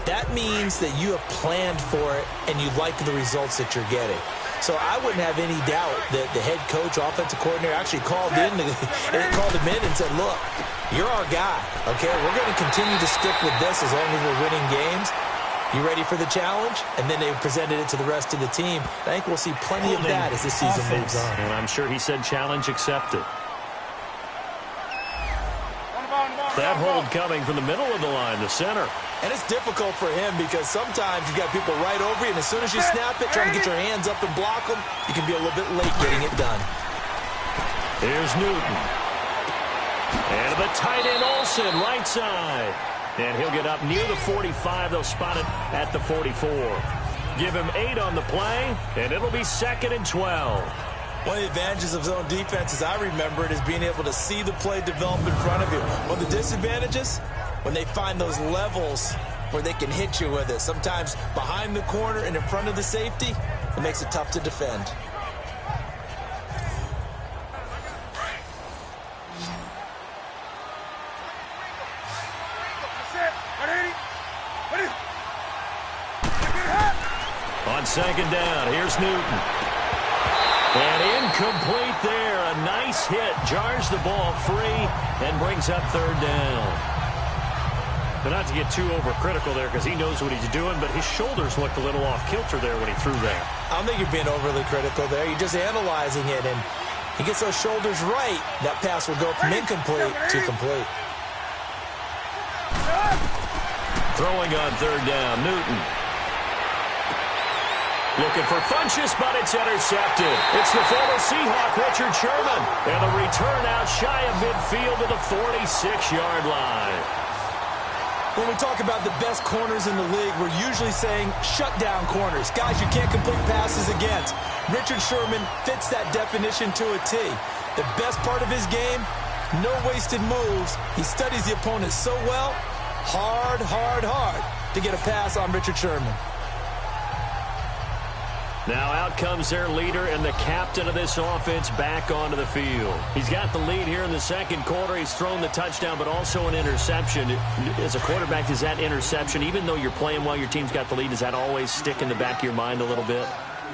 that means that you have planned for it and you like the results that you're getting. So I wouldn't have any doubt that the head coach, offensive coordinator, actually called him in and said, look, you're our guy, okay? We're going to continue to stick with this as long as we're winning games. You ready for the challenge? And then they presented it to the rest of the team. I think we'll see plenty of that as this season moves on. And I'm sure he said challenge accepted. That hold coming from the middle of the line, the center. And it's difficult for him because sometimes you got people right over you, and as soon as you snap it, trying to get your hands up and block them, you can be a little bit late getting it done. Here's Newton. And the tight end Olsen, right side. And he'll get up near the 45. They'll spot it at the 44. Give him 8 on the play, and it'll be 2nd and 12. One of the advantages of zone defense, as I remember it, is being able to see the play develop in front of you. One of the disadvantages, when they find those levels where they can hit you with it. Sometimes behind the corner and in front of the safety, it makes it tough to defend. On 2nd down, here's Newton. And incomplete there. A nice hit, jars the ball free, and brings up third down. But not to get too overcritical there because he knows what he's doing, but his shoulders looked a little off kilter there when he threw that. I don't think you're being overly critical there. You're just analyzing it, and he gets those shoulders right. That pass will go from incomplete to complete. Throwing on third down, Newton. Looking for Funchess, but it's intercepted. It's the former Seahawk, Richard Sherman. And the return out shy of midfield to the 46-yard line. When we talk about the best corners in the league, we're usually saying shutdown corners. Guys you can't complete passes against. Richard Sherman fits that definition to a T. The best part of his game, no wasted moves. He studies the opponent so well, hard to get a pass on Richard Sherman. Now out comes their leader and the captain of this offense back onto the field. He's got the lead here in the second quarter. He's thrown the touchdown, but also an interception. As a quarterback, does that interception, even though you're playing while your team's got the lead, does that always stick in the back of your mind a little bit?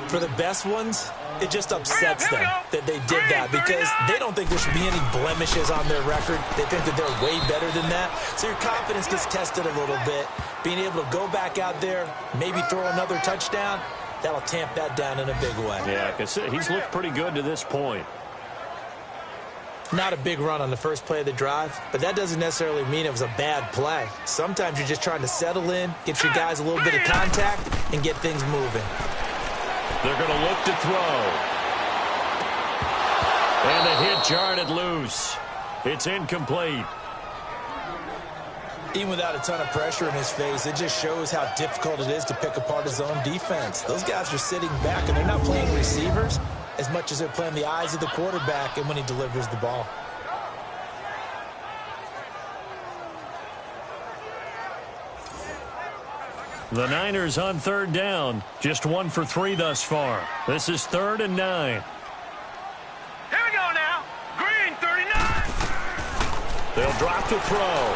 For the best ones, it just upsets them that they did that because they don't think there should be any blemishes on their record. They think that they're way better than that. So your confidence gets tested a little bit. Being able to go back out there, maybe throw another touchdown, that'll tamp that down in a big way. Yeah, because he's looked pretty good to this point. Not a big run on the first play of the drive, but that doesn't necessarily mean it was a bad play. Sometimes you're just trying to settle in, get your guys a little bit of contact, and get things moving. They're going to look to throw. And the hit jarred it loose. It's incomplete. Even without a ton of pressure in his face, it just shows how difficult it is to pick apart his own defense. Those guys are sitting back, and they're not playing receivers as much as they're playing the eyes of the quarterback and when he delivers the ball. The Niners on third down. Just 1 for 3 thus far. This is 3rd and 9. Here we go now. Green 39. They'll drop to throw.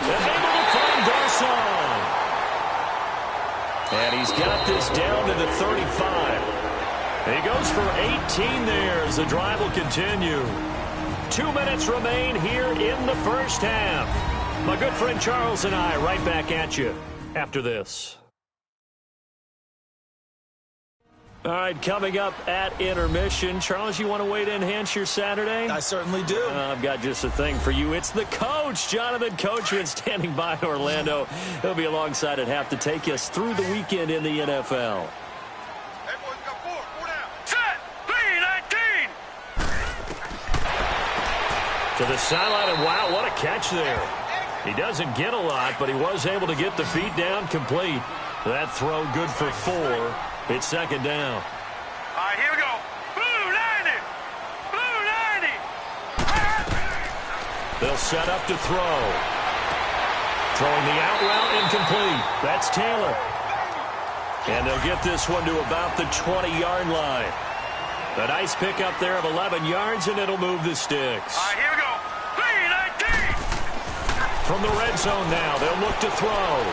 And able to find Garcon. And he's got this down to the 35. He goes for 18 there as the drive will continue. 2 minutes remain here in the first half. My good friend Charles and I right back at you after this. All right, coming up at intermission. Charles, you want to wait to enhance your Saturday? I certainly do. I've got just a thing for you. It's the coach, Jonathan Coachman, standing by in Orlando. He'll be alongside at half to take us through the weekend in the NFL. Hey, boys, got 4 down. Set. 3-19. To the sideline, and wow, what a catch there. He doesn't get a lot, but he was able to get the feet down complete. That throw good for 4. It's 2nd down. All right, here we go. Blue 90. Blue 90. They'll set up to throw. Throwing the out route incomplete. That's Taylor. And they'll get this one to about the 20-yard line. A nice pickup there of 11 yards, and it'll move the sticks. All right, here we go. 3-19. From the red zone now, they'll look to throw.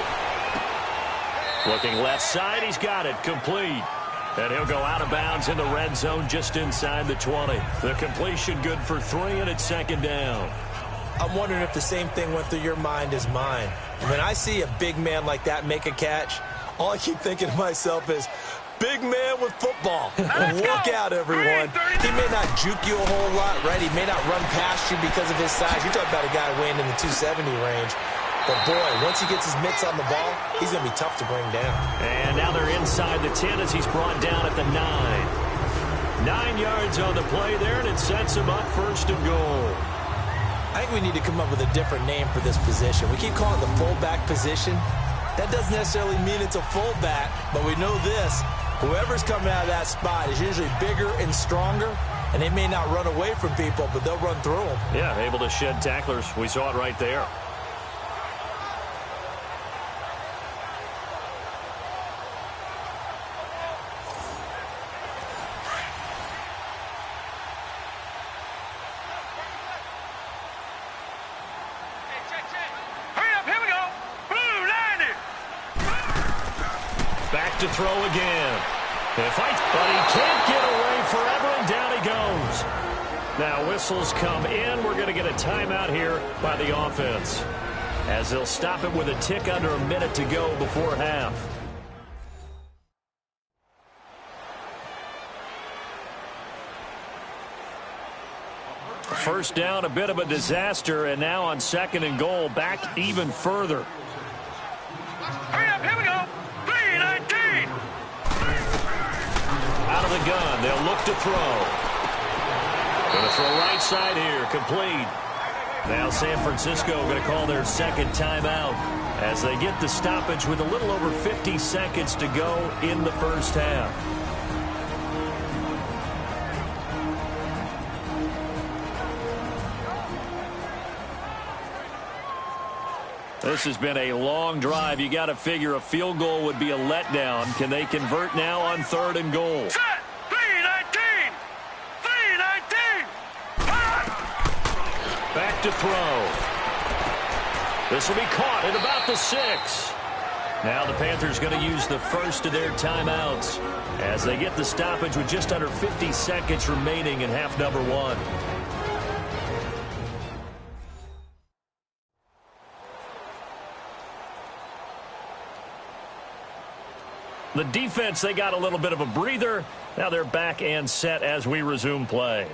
Looking left side, he's got it, complete. And he'll go out of bounds in the red zone just inside the 20. The completion good for 3, and it's 2nd down. I'm wondering if the same thing went through your mind as mine. When I see a big man like that make a catch, all I keep thinking to myself is, big man with football. Look out, everyone. He may not juke you a whole lot, right? He may not run past you because of his size. You're talking about a guy weighing in the 270 range. But, boy, once he gets his mitts on the ball, he's going to be tough to bring down. And now they're inside the 10 as he's brought down at the 9. 9 yards on the play there, and it sets him up 1st and goal. I think we need to come up with a different name for this position. We keep calling it the fullback position. That doesn't necessarily mean it's a fullback, but we know this. Whoever's coming out of that spot is usually bigger and stronger, and they may not run away from people, but they'll run through them. Yeah, able to shed tacklers. We saw it right there. To throw again. But he can't get away forever, and down he goes. Now whistles come in. We're going to get a timeout here by the offense, as they'll stop it with a tick under a minute to go before half. First down, a bit of a disaster, and now on 2nd and goal, back even further. Hurry up, here we go. 3-19. Out of the gun, they'll look to throw. Going to throw right side here, complete. Now San Francisco going to call their second timeout as they get the stoppage with a little over 50 seconds to go in the first half. This has been a long drive. You got to figure a field goal would be a letdown. Can they convert now on 3rd and goal? Set. 3-19. 3-19. Back to throw. This will be caught at about the 6. Now the Panthers going to use the first of their timeouts as they get the stoppage with just under 50 seconds remaining in half number 1. The defense, they got a little bit of a breather. Now they're back and set as we resume play.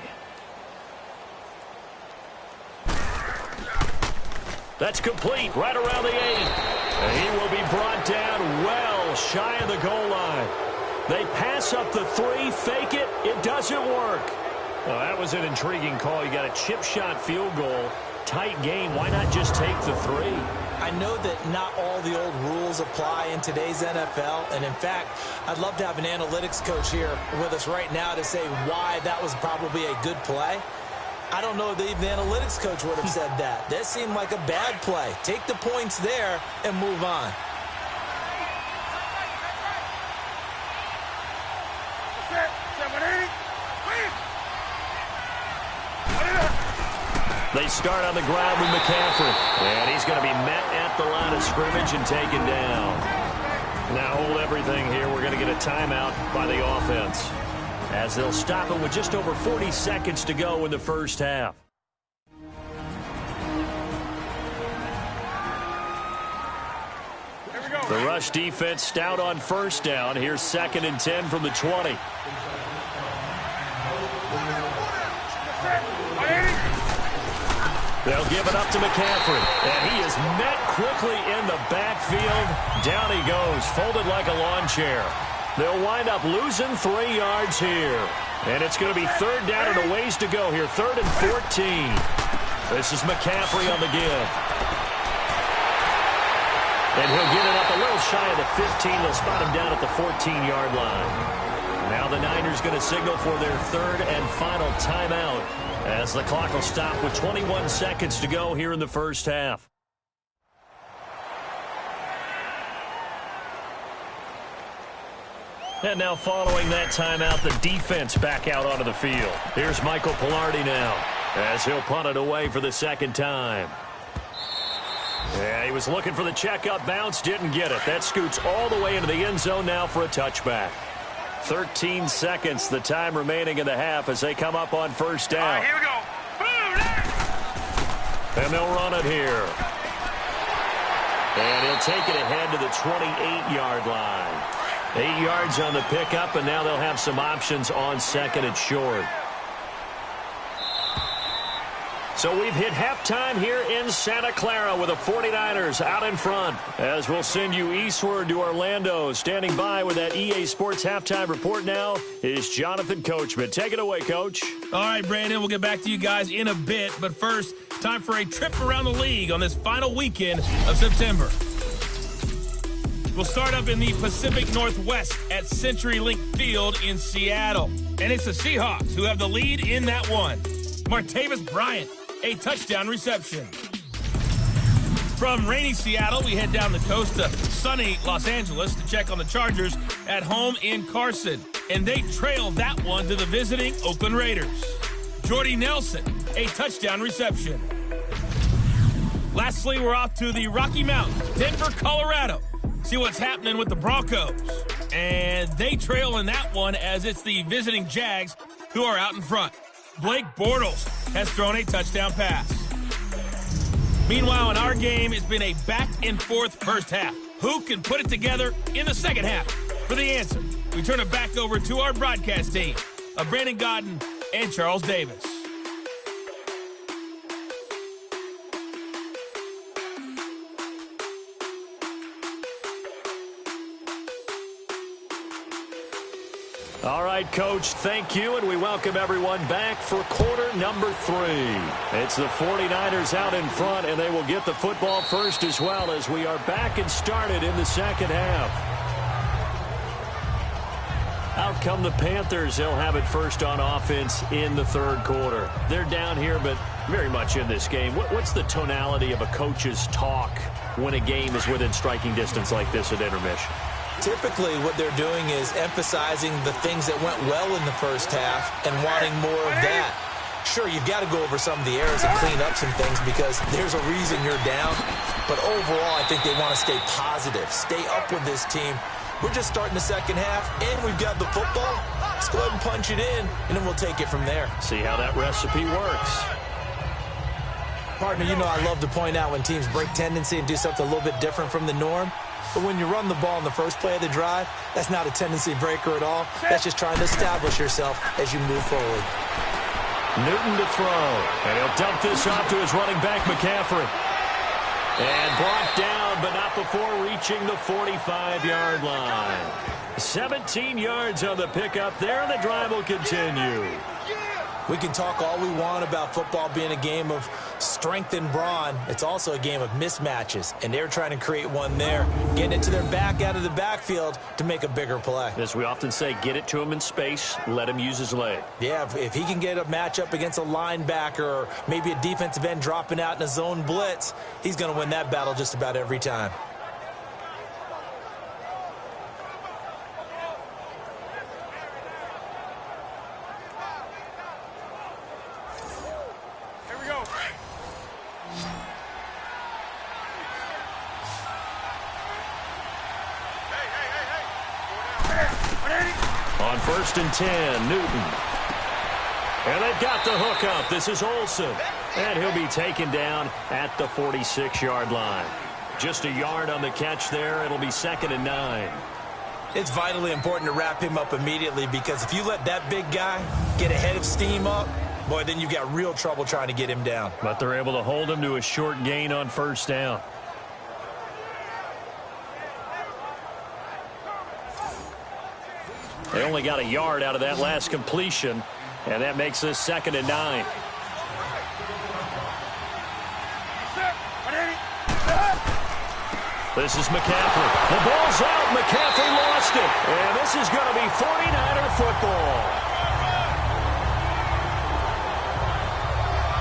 That's complete right around the 8. And he will be brought down well shy of the goal line. They pass up the 3, fake it. It doesn't work. Well, that was an intriguing call. You got a chip shot field goal. Tight game. Why not just take the 3? I know that not all the old rules apply in today's NFL, and in fact, I'd love to have an analytics coach here with us right now to say why that was probably a good play. I don't know that even the analytics coach would have said that. That seemed like a bad play. Take the points there and move on. They start on the ground with McCaffrey. And he's going to be met at the line of scrimmage and taken down. Now hold everything here. We're going to get a timeout by the offense, as they'll stop it with just over 40 seconds to go in the first half. The rush defense stout on first down. Here's 2nd and 10 from the 20. They'll give it up to McCaffrey, and he is met quickly in the backfield. Down he goes, folded like a lawn chair. They'll wind up losing 3 yards here. And it's going to be 3rd down and a ways to go here, 3rd and 14. This is McCaffrey on the give. And he'll get it up a little shy of the 15. They'll spot him down at the 14-yard line. Now the Niners going to signal for their 3rd and final timeout, as the clock will stop with 21 seconds to go here in the first half. And now following that timeout, the defense back out onto the field. Here's Michael Pilardi now, as he'll punt it away for the 2nd time. Yeah, he was looking for the checkup bounce, didn't get it. That scoots all the way into the end zone now for a touchback. 13 seconds, the time remaining in the half as they come up on first down. All right, here we go. And they'll run it here. And he'll take it ahead to the 28-yard line. 8 yards on the pickup, and now they'll have some options on 2nd and short. So we've hit halftime here in Santa Clara with the 49ers out in front, as we'll send you eastward to Orlando. Standing by with that EA Sports halftime report now is Jonathan Coachman. Take it away, Coach. All right, Brandon, we'll get back to you guys in a bit. But first, time for a trip around the league on this final weekend of September. We'll start up in the Pacific Northwest at CenturyLink Field in Seattle. And it's the Seahawks who have the lead in that one. Martavis Bryant, a touchdown reception. From rainy Seattle, we head down the coast to sunny Los Angeles to check on the Chargers at home in Carson. And they trail that one to the visiting Oakland Raiders. Jordy Nelson, a touchdown reception. Lastly, we're off to the Rocky Mountains, Denver, Colorado. See what's happening with the Broncos. And they trail in that one as it's the visiting Jags who are out in front. Blake Bortles has thrown a touchdown pass. Meanwhile, in our game, it's been a back-and-forth first half. Who can put it together in the second half? For the answer, we turn it back over to our broadcast team of Brandon Godden and Charles Davis. All right, Coach, thank you, and we welcome everyone back for quarter number 3. It's the 49ers out in front, and they will get the football first as well as we are back and started in the second half. Out come the Panthers. They'll have it first on offense in the third quarter. They're down here, but very much in this game. What's the tonality of a coach's talk when a game is within striking distance like this at intermission? Typically, what they're doing is emphasizing the things that went well in the first half and wanting more of that. Sure, you've got to go over some of the errors and clean up some things because there's a reason you're down. But overall, I think they want to stay positive, stay up with this team. We're just starting the second half, and we've got the football. Let's go ahead and punch it in, and then we'll take it from there. See how that recipe works. Partner, you know I love to point out when teams break tendency and do something a little bit different from the norm. But when you run the ball in the first play of the drive, that's not a tendency breaker at all. That's just trying to establish yourself as you move forward. Newton to throw. And he'll dump this off to his running back, McCaffrey. And brought down, but not before reaching the 45-yard line. 17 yards on the pickup there, and the drive will continue. We can talk all we want about football being a game of strength and brawn. It's also a game of mismatches, and they're trying to create one there, getting it to their back out of the backfield to make a bigger play. As we often say, get it to him in space, let him use his leg. Yeah, if he can get a matchup against a linebacker or maybe a defensive end dropping out in a zone blitz, he's going to win that battle just about every time. On 1st and 10, Newton. And they've got the hook up. This is Olsen. And he'll be taken down at the 46-yard line. Just a yard on the catch there. It'll be 2nd and 9. It's vitally important to wrap him up immediately because if you let that big guy get a head of steam up, boy, then you've got real trouble trying to get him down. But they're able to hold him to a short gain on 1st down. They only got a yard out of that last completion, and that makes this 2nd and 9. This is McCaffrey. The ball's out. McCaffrey lost it. And this is going to be 49er football.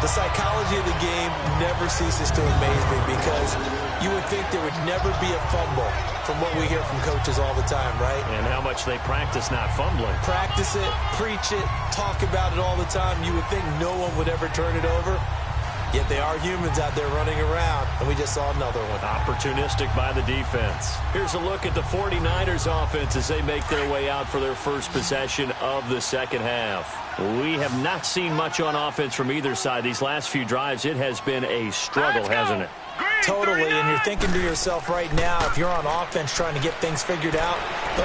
The psychology of the game never ceases to amaze me because you would think there would never be a fumble from what we hear from coaches all the time, right? And how much they practice not fumbling. Practice it, preach it, talk about it all the time. You would think no one would ever turn it over. Yet they are humans out there running around, and we just saw another one. Opportunistic by the defense. Here's a look at the 49ers offense as they make their way out for their first possession of the second half. We have not seen much on offense from either side. These last few drives, it has been a struggle, hasn't it? Totally, and you're thinking to yourself right now, if you're on offense trying to get things figured out,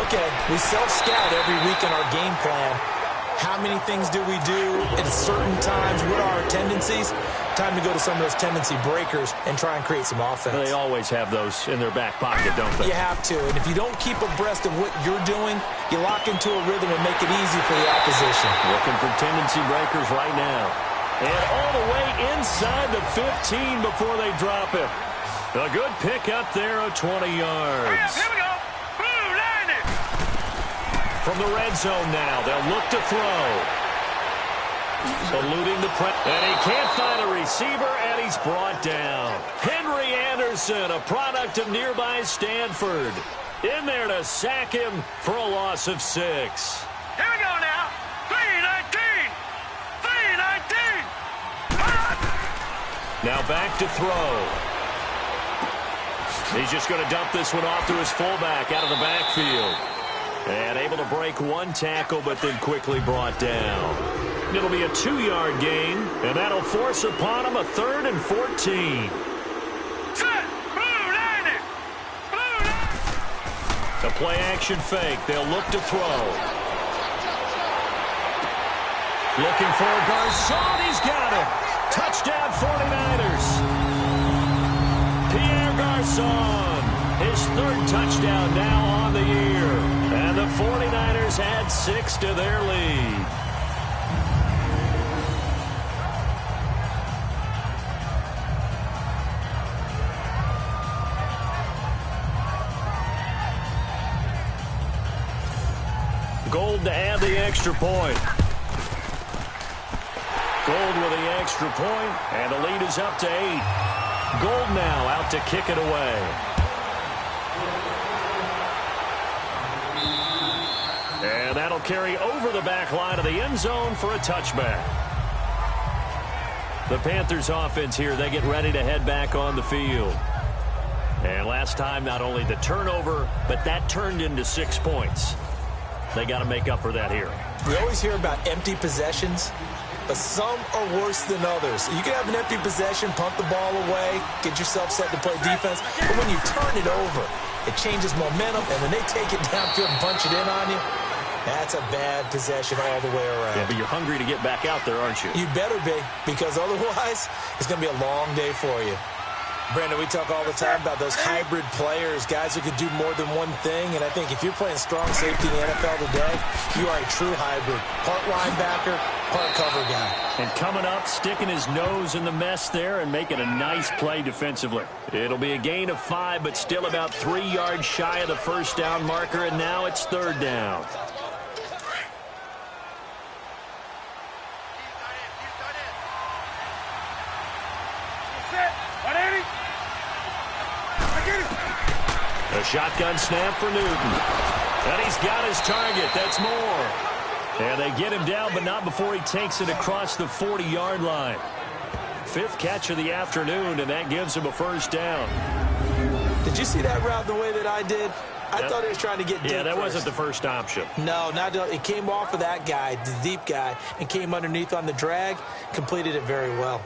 okay, we self-scout every week in our game plan. How many things do we do at certain times? What are our tendencies? Time to go to some of those tendency breakers and try and create some offense. They always have those in their back pocket, don't they? You have to, and if you don't keep abreast of what you're doing, you lock into a rhythm and make it easy for the opposition. Looking for tendency breakers right now. And all the way inside the 15 before they drop it. A good pick up there of 20 yards. Here we go. Blue line it. From the red zone now, they'll look to throw. Eluding the press. And he can't find a receiver, and he's brought down. Henry Anderson, a product of nearby Stanford. In there to sack him for a loss of 6. Here we go now. 3-19. 3-19. Now back to throw. He's just going to dump this one off to his fullback out of the backfield. And able to break one tackle, but then quickly brought down. It'll be a 2-yard gain, and that'll force upon him a 3rd and 14. A play-action fake. They'll look to throw. Looking for Garcon. He's got it. Touchdown 49ers. Pierre Garcon. His 3rd touchdown now on the year. And the 49ers add 6 to their lead. Gold to add the extra point. Gold with the extra point, and the lead is up to 8. Gold now out to kick it away. And that'll carry over the back line of the end zone for a touchback. The Panthers offense here, they get ready to head back on the field. And last time, not only the turnover, but that turned into 6 points. They got to make up for that here. We always hear about empty possessions, but some are worse than others. You can have an empty possession, pump the ball away, get yourself set to play defense, but when you turn it over, it changes momentum, and when they take it downfield and punch it in on you, that's a bad possession all the way around. Yeah, but you're hungry to get back out there, aren't you? You better be, because otherwise, it's going to be a long day for you. Brandon, we talk all the time about those hybrid players, guys who can do more than one thing, and I think if you're playing strong safety in the NFL today, you are a true hybrid. Part linebacker, part cover guy. And coming up, sticking his nose in the mess there and making a nice play defensively. It'll be a gain of 5, but still about 3 yards shy of the first down marker, and now it's 3rd down. A shotgun snap for Newton. And he's got his target. That's more. And they get him down, but not before he takes it across the 40-yard line. 5th catch of the afternoon, and that gives him a first down. Did you see that route the way that I did? I thought he was trying to get deep. Yeah, that first. wasn't the first option. No, it came off of that guy, the deep guy, and came underneath on the drag, completed it very well.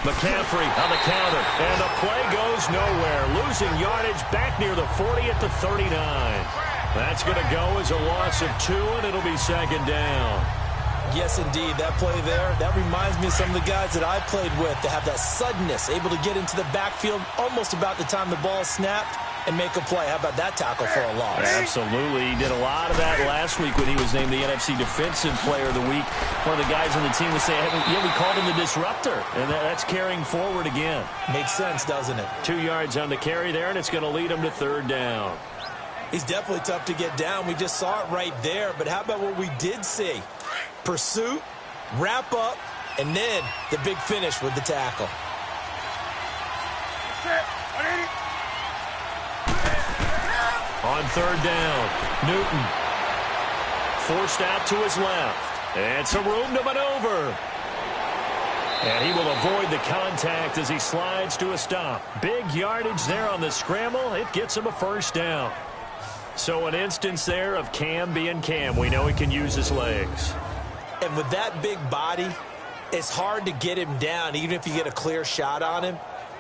McCaffrey on the counter, and the play goes nowhere. Losing yardage back near the 40 at the 39. That's going to go as a loss of 2, and it'll be 2nd down. Yes, indeed. That play there, that reminds me of some of the guys that I played with that have that suddenness, able to get into the backfield almost about the time the ball is snapped and make a play. How about that tackle for a loss? Absolutely. He did a lot of that last week when he was named the NFC Defensive Player of the Week. One of the guys on the team was saying, yeah, we called him the disruptor, and that's carrying forward again. Makes sense, doesn't it? 2 yards on the carry there, and it's going to lead him to 3rd down. He's definitely tough to get down. We just saw it right there, but how about what we did see? Pursuit, wrap up, and then the big finish with the tackle. On 3rd down, Newton forced out to his left. And some room to maneuver. And he will avoid the contact as he slides to a stop. Big yardage there on the scramble. It gets him a first down. So an instance there of Cam being Cam. We know he can use his legs. And with that big body, it's hard to get him down, even if you get a clear shot on him.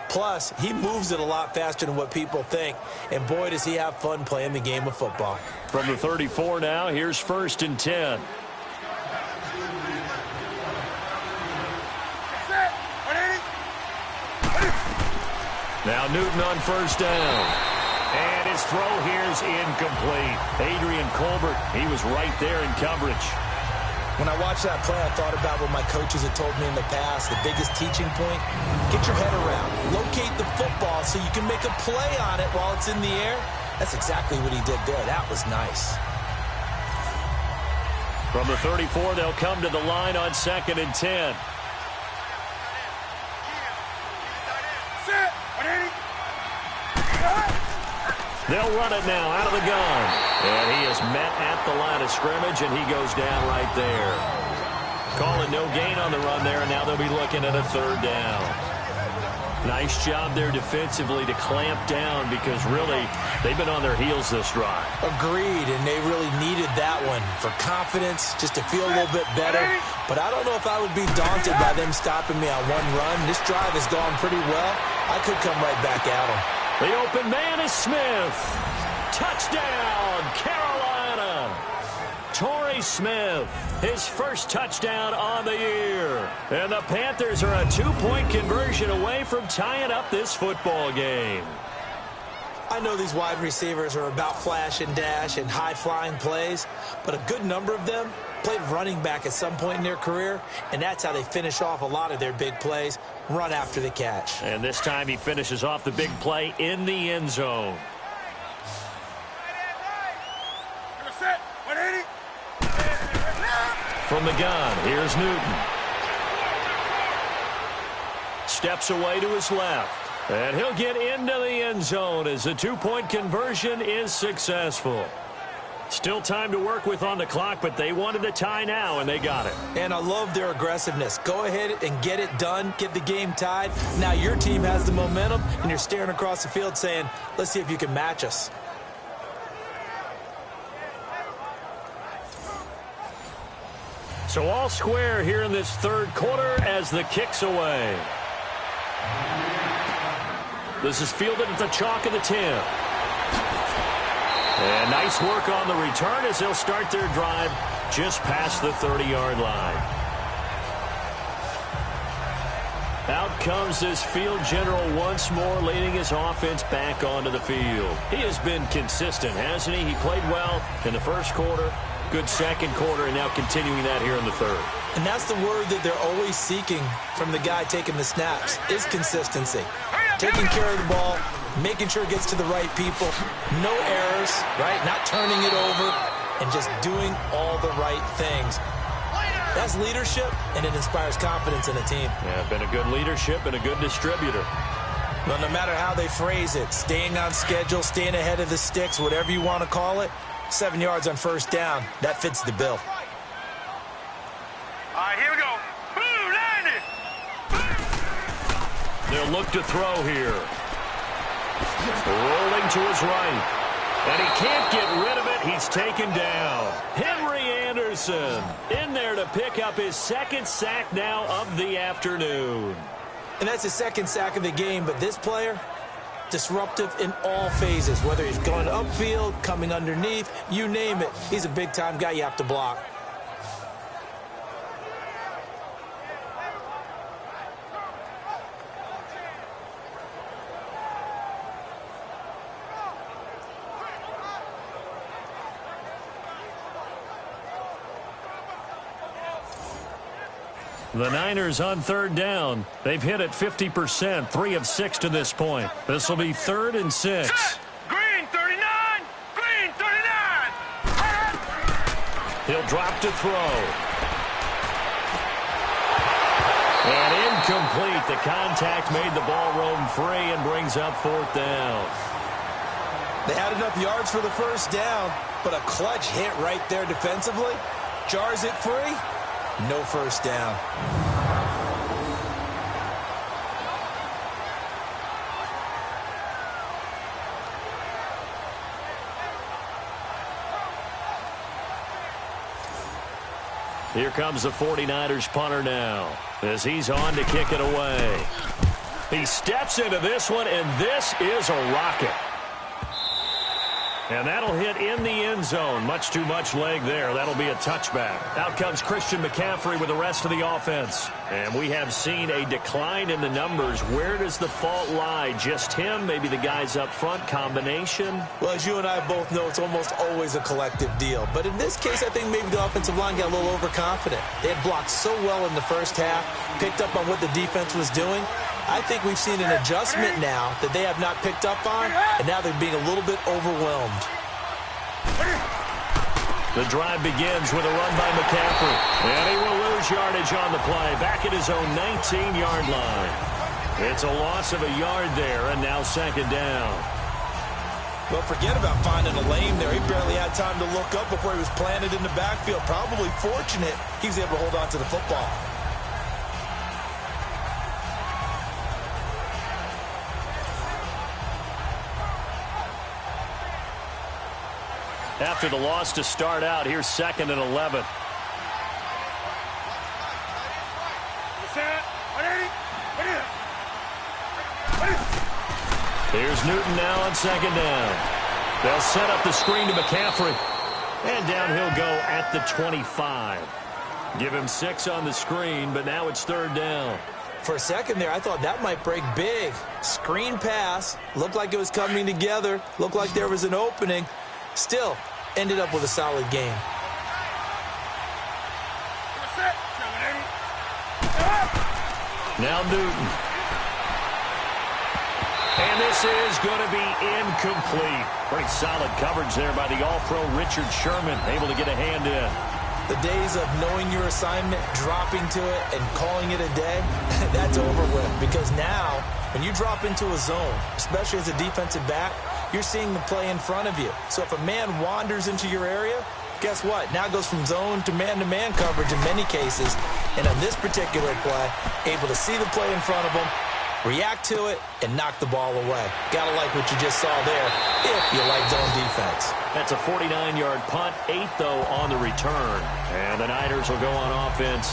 Plus, he moves it a lot faster than what people think. And boy, does he have fun playing the game of football. From the 34 now, here's 1st and 10. Now Newton on 1st down. And his throw here's incomplete. Adrian Colbert, he was right there in coverage. When I watched that play, I thought about what my coaches had told me in the past. The biggest teaching point, get your head around. Locate the football so you can make a play on it while it's in the air. That's exactly what he did there. That was nice. From the 34, they'll come to the line on 2nd and 10. They'll run it now out of the gun. And he is met at the line of scrimmage, and he goes down right there. Calling no gain on the run there, and now they'll be looking at a third down. Nice job there defensively to clamp down because really they've been on their heels this drive. Agreed, and they really needed that one for confidence, just to feel a little bit better. But I don't know if I would be daunted by them stopping me on one run. This drive has gone pretty well. I could come right back at them. The open man is Smith. Touchdown, Carolina. Torrey Smith, his first touchdown on the year. And the Panthers are a two-point conversion away from tying up this football game. I know these wide receivers are about flash and dash and high-flying plays, but a good number of them played running back at some point in their career, and that's how they finish off a lot of their big plays, run after the catch. And this time he finishes off the big play in the end zone. From the gun, here's Newton. Steps away to his left. And he'll get into the end zone as the two-point conversion is successful. Still time to work with on the clock, but they wanted the tie now, and they got it. And I love their aggressiveness. Go ahead and get it done, get the game tied. Now your team has the momentum, and you're staring across the field saying, let's see if you can match us. So all square here in this third quarter as the kick's away. This is fielded at the chalk of the 10. And nice work on the return as they'll start their drive just past the 30-yard line. Out comes this field general once more, leading his offense back onto the field. He has been consistent, hasn't he? He played well in the first quarter, good second quarter, and now continuing that here in the third. And that's the word that they're always seeking from the guy taking the snaps, is consistency. Taking care of the ball, making sure it gets to the right people, no errors, right? Not turning it over, and just doing all the right things. That's leadership, and it inspires confidence in a team. Yeah, been a good leadership and a good distributor. Well, no matter how they phrase it, staying on schedule, staying ahead of the sticks, whatever you want to call it, 7 yards on first down, that fits the bill. All right, here we go. Blue, landing. They'll look to throw here. Rolling to his right. And he can't get rid of it. He's taken down. Henry Anderson in there to pick up his second sack now of the afternoon. And that's his second sack of the game, but this player, disruptive in all phases, whether he's going upfield, coming underneath, you name it. He's a big-time guy you have to block. The Niners on third down. They've hit it 50%, 3 of 6 to this point. This will be 3rd and 6. Green 39. Green 39. He'll drop to throw. And incomplete. The contact made the ball roam free and brings up 4th down. They had enough yards for the first down, but a clutch hit right there defensively jars it free. No first down. Here comes the 49ers punter now as he's on to kick it away. He steps into this one, and this is a rocket. And that'll hit in the end zone. Much too much leg there. That'll be a touchback. Out comes Christian McCaffrey with the rest of the offense. And we have seen a decline in the numbers. Where does the fault lie? Just him? Maybe the guys up front? Combination? Well, as you and I both know, it's almost always a collective deal. But in this case, I think maybe the offensive line got a little overconfident. They had blocked so well in the first half, picked up on what the defense was doing. I think we've seen an adjustment now that they have not picked up on, and now they're being a little bit overwhelmed. The drive begins with a run by McCaffrey. And he will lose yardage on the play, back at his own 19-yard line. It's a loss of a yard there, and now 2nd down. Well, forget about finding a lane there. He barely had time to look up before he was planted in the backfield. Probably fortunate he was able to hold on to the football. After the loss to start out, here's 2nd and 11. Here's Newton now on 2nd down. They'll set up the screen to McCaffrey. And down he'll go at the 25. Give him 6 on the screen, but now it's 3rd down. For a second there, I thought that might break big. Screen pass. Looked like it was coming together. Looked like there was an opening. Still, ended up with a solid game. Now Newton. And this is going to be incomplete. Pretty solid coverage there by the All-Pro Richard Sherman, able to get a hand in. The days of knowing your assignment, dropping to it, and calling it a day, that's over with. Because now, when you drop into a zone, especially as a defensive back, you're seeing the play in front of you. So if a man wanders into your area, guess what? Now it goes from zone to man coverage in many cases. And on this particular play, able to see the play in front of him, react to it, and knock the ball away. Gotta like what you just saw there if you like zone defense. That's a 49-yard punt, 8 though on the return. And the Niners will go on offense,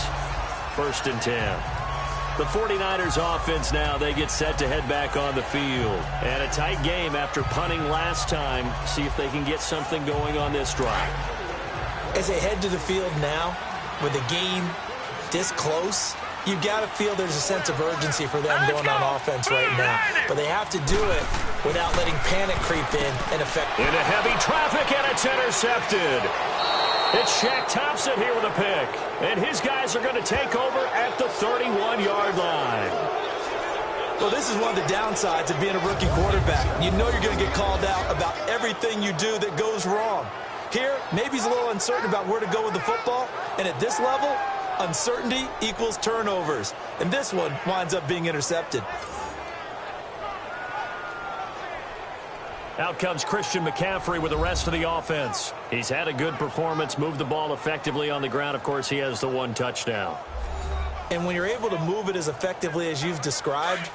1st and 10. The 49ers offense now, they get set to head back on the field. And a tight game after punting last time. See if they can get something going on this drive. As they head to the field now, with the game this close, you got to feel there's a sense of urgency for them going on offense right now. But they have to do it without letting panic creep in and affect. Into heavy traffic, and it's intercepted. It's Shaq Thompson here with a pick. And his guys are going to take over at the 31-yard line. Well, this is one of the downsides of being a rookie quarterback. You know you're going to get called out about everything you do that goes wrong. Here, maybe he's a little uncertain about where to go with the football. And at this level, uncertainty equals turnovers. And this one winds up being intercepted. Out comes Christian McCaffrey with the rest of the offense. He's had a good performance, moved the ball effectively on the ground. Of course, he has the 1 touchdown. And when you're able to move it as effectively as you've described,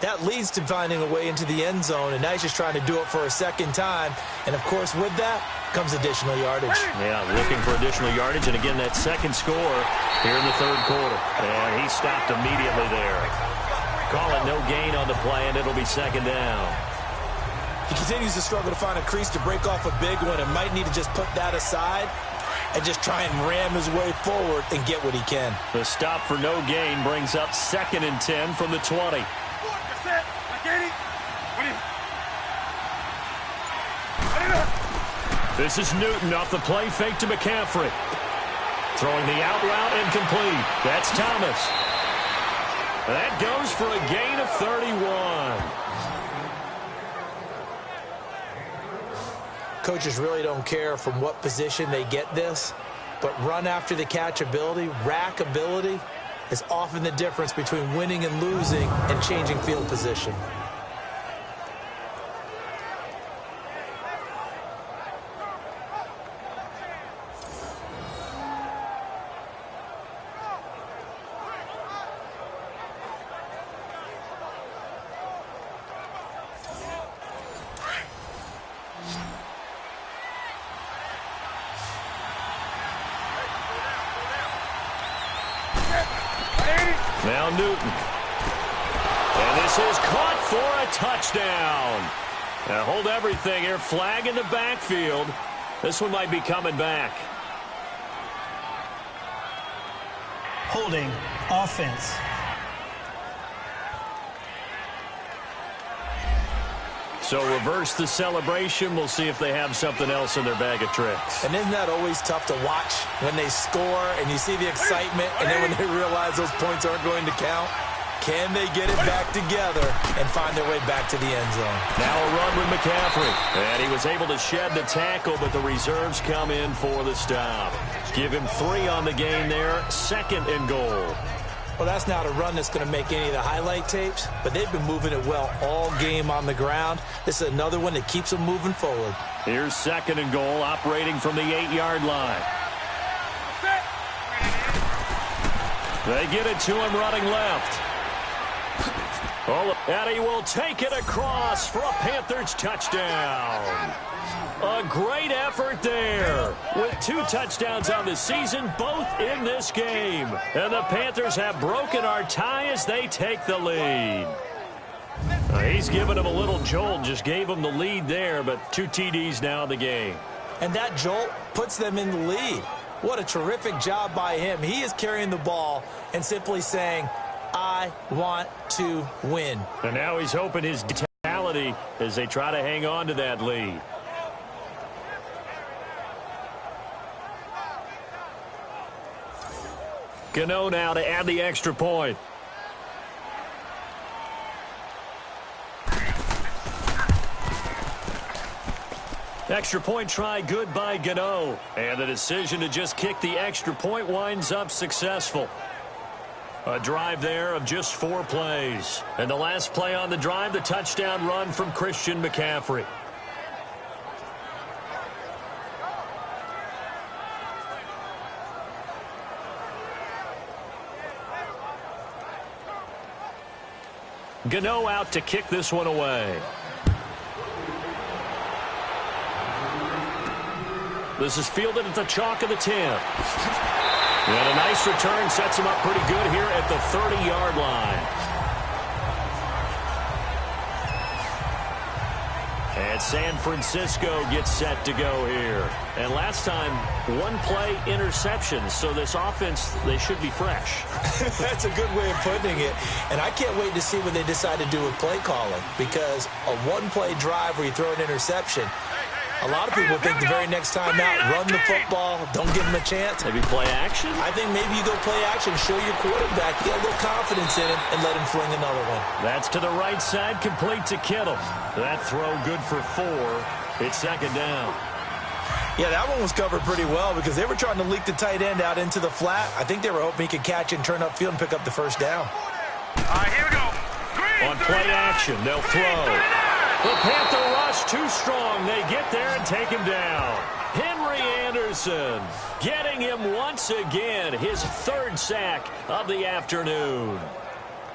that leads to finding a way into the end zone. And now he's just trying to do it for a second time. And, of course, with that comes additional yardage. Yeah, looking for additional yardage. And, again, that second score here in the 3rd quarter. And he stopped immediately there. Call it no gain on the play, and it'll be 2nd down. He continues to struggle to find a crease to break off a big one and might need to just put that aside and just try and ram his way forward and get what he can. The stop for no gain brings up 2nd and 10 from the 20. This is Newton off the play fake to McCaffrey. Throwing the out route incomplete. That's Thomas. That goes for a gain of 31. Coaches really don't care from what position they get this, but run after the catch ability, rack ability, is often the difference between winning and losing and changing field position. Now Newton. And this is caught for a touchdown. Now hold everything here. Flag in the backfield. This one might be coming back. Holding offense. So reverse the celebration. We'll see if they have something else in their bag of tricks. And isn't that always tough to watch when they score and you see the excitement and then when they realize those points aren't going to count? Can they get it back together and find their way back to the end zone? Now a run with McCaffrey. And he was able to shed the tackle, but the reserves come in for the stop. Give him 3 on the game there. 2nd and goal. Well, that's not a run that's going to make any of the highlight tapes, but they've been moving it well all game on the ground. This is another one that keeps them moving forward. Here's 2nd and goal, operating from the 8-yard line. They get it to him running left. And he will take it across for a Panthers touchdown. A great effort there. With 2 touchdowns on the season, both in this game. And the Panthers have broken our tie as they take the lead. He's given him a little jolt, just gave him the lead there, but 2 TDs now in the game. And that jolt puts them in the lead. What a terrific job by him. He is carrying the ball and simply saying, I want to win. And now he's hoping his mentality as they try to hang on to that lead. Gano now to add the extra point. Extra point try good by Gano. And the decision to just kick the extra point winds up successful. A drive there of just 4 plays. And the last play on the drive, the touchdown run from Christian McCaffrey. Gano out to kick this one away. This is fielded at the chalk of the 10. And a nice return sets him up pretty good here at the 30-yard line. And San Francisco gets set to go here. And last time, 1-play interception. So this offense, they should be fresh. That's a good way of putting it. And I can't wait to see what they decide to do with play calling. Because a 1-play drive where you throw an interception, a lot of people think the very next time out, run the football, don't give them a chance. Maybe play action? I think maybe you go play action, show your quarterback, get a little confidence in him, and let him fling another one. That's to the right side, complete to Kittle. That throw good for 4. It's 2nd down. Yeah, that one was covered pretty well because they were trying to leak the tight end out into the flat. I think they were hoping he could catch and turn upfield and pick up the 1st down. All right, here we go. On play action, they'll throw. The Panther rush too strong. They get there and take him down. Henry Anderson getting him once again. His 3rd sack of the afternoon.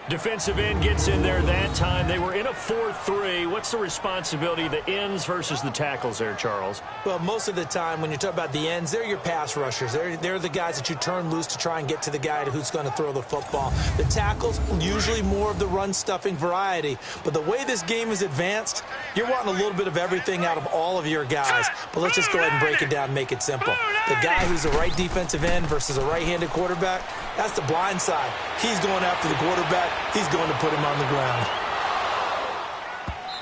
Defensive end gets in there that time. They were in a 4-3. What's the responsibility of the ends versus the tackles there, Charles? Well, most of the time when you talk about the ends, they're your pass rushers. They're the guys that you turn loose to try and get to the guy who's going to throw the football. The tackles, usually more of the run-stuffing variety. But the way this game is advanced, you're wanting a little bit of everything out of all of your guys. But let's just go ahead and break it down and make it simple. The guy who's a right defensive end versus a right-handed quarterback, that's the blind side. He's going after the quarterback. He's going to put him on the ground.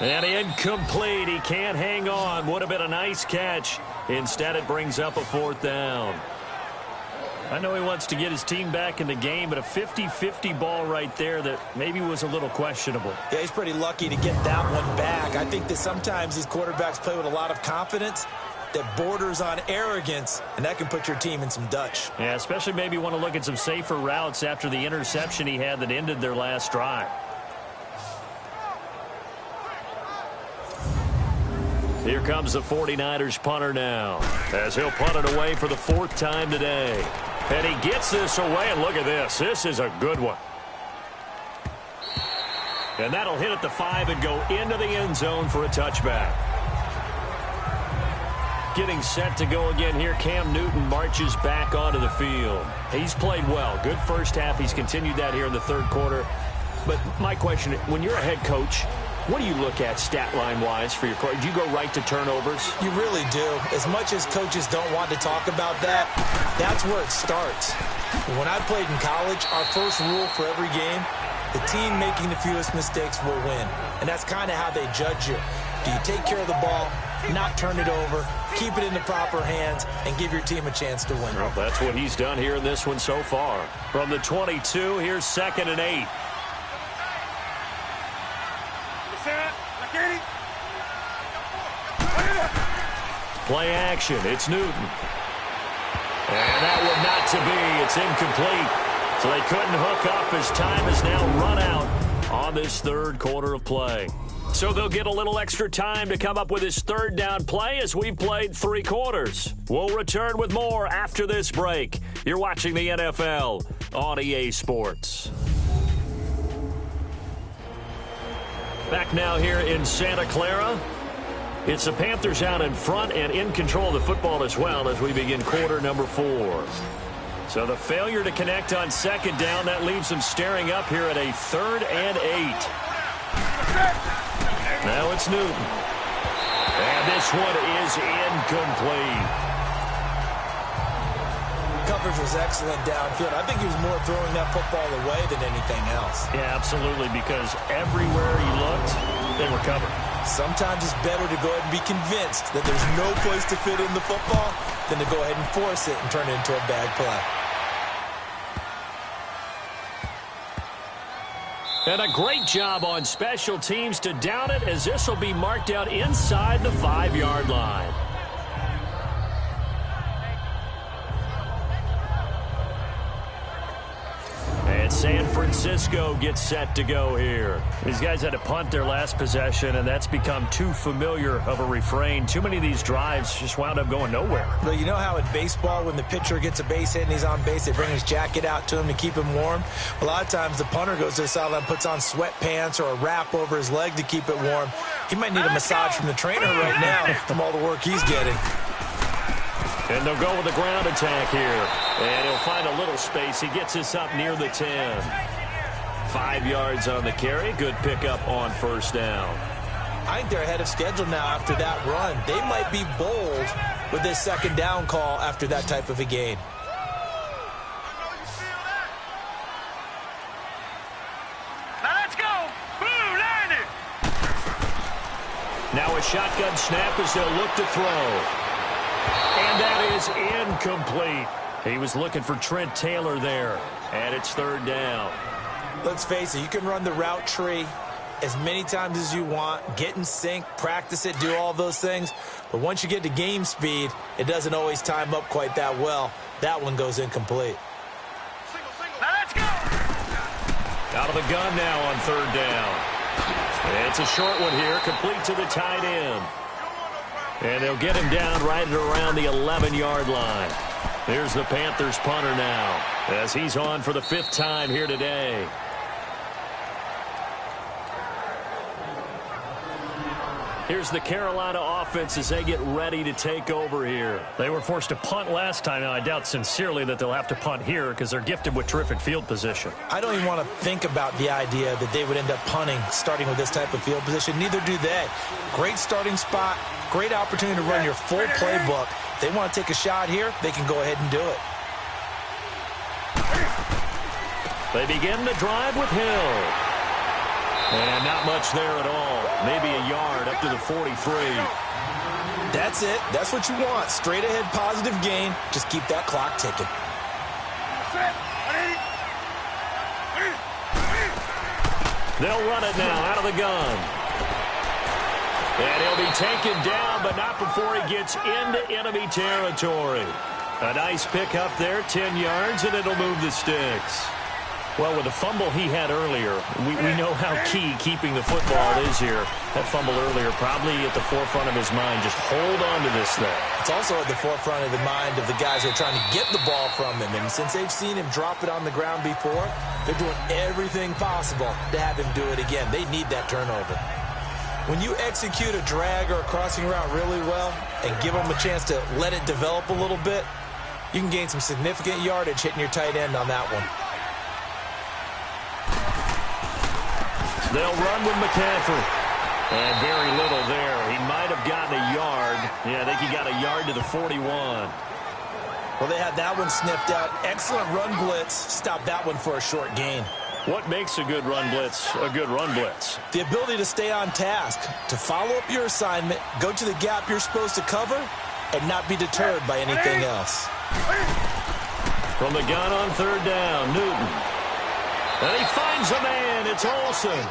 And incomplete. He can't hang on. Would have been a nice catch. Instead, it brings up a 4th down. I know he wants to get his team back in the game, but a 50-50 ball right there that maybe was a little questionable. Yeah, he's pretty lucky to get that one back. I think that sometimes these quarterbacks play with a lot of confidence that borders on arrogance, and that can put your team in some Dutch. Yeah, especially maybe want to look at some safer routes after the interception he had that ended their last drive. Here comes the 49ers punter now, as he'll punt it away for the 4th time today. And he gets this away, and look at this. This is a good one. And that'll hit at the 5 and go into the end zone for a touchback. Getting set to go again here. Cam Newton marches back onto the field. He's played well. Good first half. He's continued that here in the 3rd quarter. But my question, when you're a head coach, what do you look at stat line-wise for your coach? Do you go right to turnovers? You really do. As much as coaches don't want to talk about that, that's where it starts. When I played in college, our first rule for every game, the team making the fewest mistakes will win. And that's kind of how they judge you. Do you take care of the ball, not turn it over, keep it in the proper hands, and give your team a chance to win? Well, that's what he's done here in this one so far. From the 22, here's 2nd and 8. Play action. It's Newton. And that one not to be. It's incomplete. So they couldn't hook up as time has now run out on this third quarter of play. So they'll get a little extra time to come up with his third down play as we've played 3 quarters. We'll return with more after this break. You're watching the NFL on EA Sports. Back now here in Santa Clara. It's the Panthers out in front and in control of the football as well as we begin quarter number 4. So the failure to connect on second down, that leaves them staring up here at a 3rd and 8. Now it's Newton. And this one is incomplete. Coverage was excellent downfield. I think he was more throwing that football away than anything else. Yeah, absolutely, because everywhere he looked, they were covered. Sometimes it's better to go ahead and be convinced that there's no place to fit in the football than to go ahead and force it and turn it into a bad play. And a great job on special teams to down it, as this will be marked out inside the 5-yard line. And San Francisco gets set to go here. These guys had to punt their last possession, and that's become too familiar of a refrain. Too many of these drives just wound up going nowhere. Well, you know how in baseball, when the pitcher gets a base hit and he's on base, they bring his jacket out to him to keep him warm? A lot of times the punter goes to the sideline, puts on sweatpants or a wrap over his leg to keep it warm. He might need a massage from the trainer right now from all the work he's getting. And they'll go with the ground attack here. And he'll find a little space. He gets this up near the 10. 5 yards on the carry. Good pickup on first down. I think they're ahead of schedule now after that run. They might be bold with this second down call after that type of a gain. Now let's go. Blue, landed. Now a shotgun snap as they'll look to throw. And that is incomplete. He was looking for Trent Taylor there. And it's 3rd down. Let's face it, you can run the route tree as many times as you want, get in sync, practice it, do all those things. But once you get to game speed, it doesn't always time up quite that well. That one goes incomplete. Now let's go. Out of the gun now on 3rd down. And it's a short one here, complete to the tight end. And they'll get him down right at around the 11-yard line. Here's the Panthers punter now, as he's on for the 5th time here today. Here's the Carolina offense as they get ready to take over here. They were forced to punt last time. Now, I doubt sincerely that they'll have to punt here because they're gifted with terrific field position. I don't even want to think about the idea that they would end up punting starting with this type of field position. Neither do they. Great starting spot, great opportunity to run your full playbook. If they want to take a shot here, they can go ahead and do it. They begin the drive with Hill. And not much there at all. Maybe a yard up to the 43. That's it. That's what you want. Straight ahead positive gain. Just keep that clock ticking. They'll run it now out of the gun. And he'll be taken down, but not before he gets into enemy territory. A nice pick up there, 10 yards, and it'll move the sticks. Well, with the fumble he had earlier, we know how key keeping the football is here. That fumble earlier probably at the forefront of his mind. Just hold on to this thing. It's also at the forefront of the mind of the guys who are trying to get the ball from him. And since they've seen him drop it on the ground before, they're doing everything possible to have him do it again. They need that turnover. When you execute a drag or a crossing route really well and give them a chance to let it develop a little bit, you can gain some significant yardage hitting your tight end on that one. They'll run with McCaffrey. And very little there. He might have gotten a yard. Yeah, I think he got a yard to the 41. Well, they had that one sniffed out. Excellent run blitz. Stopped that one for a short gain. What makes a good run blitz a good run blitz? The ability to stay on task, to follow up your assignment, go to the gap you're supposed to cover, and not be deterred by anything else. From the gun on 3rd down, Newton. And he finds a man. It's Olsen.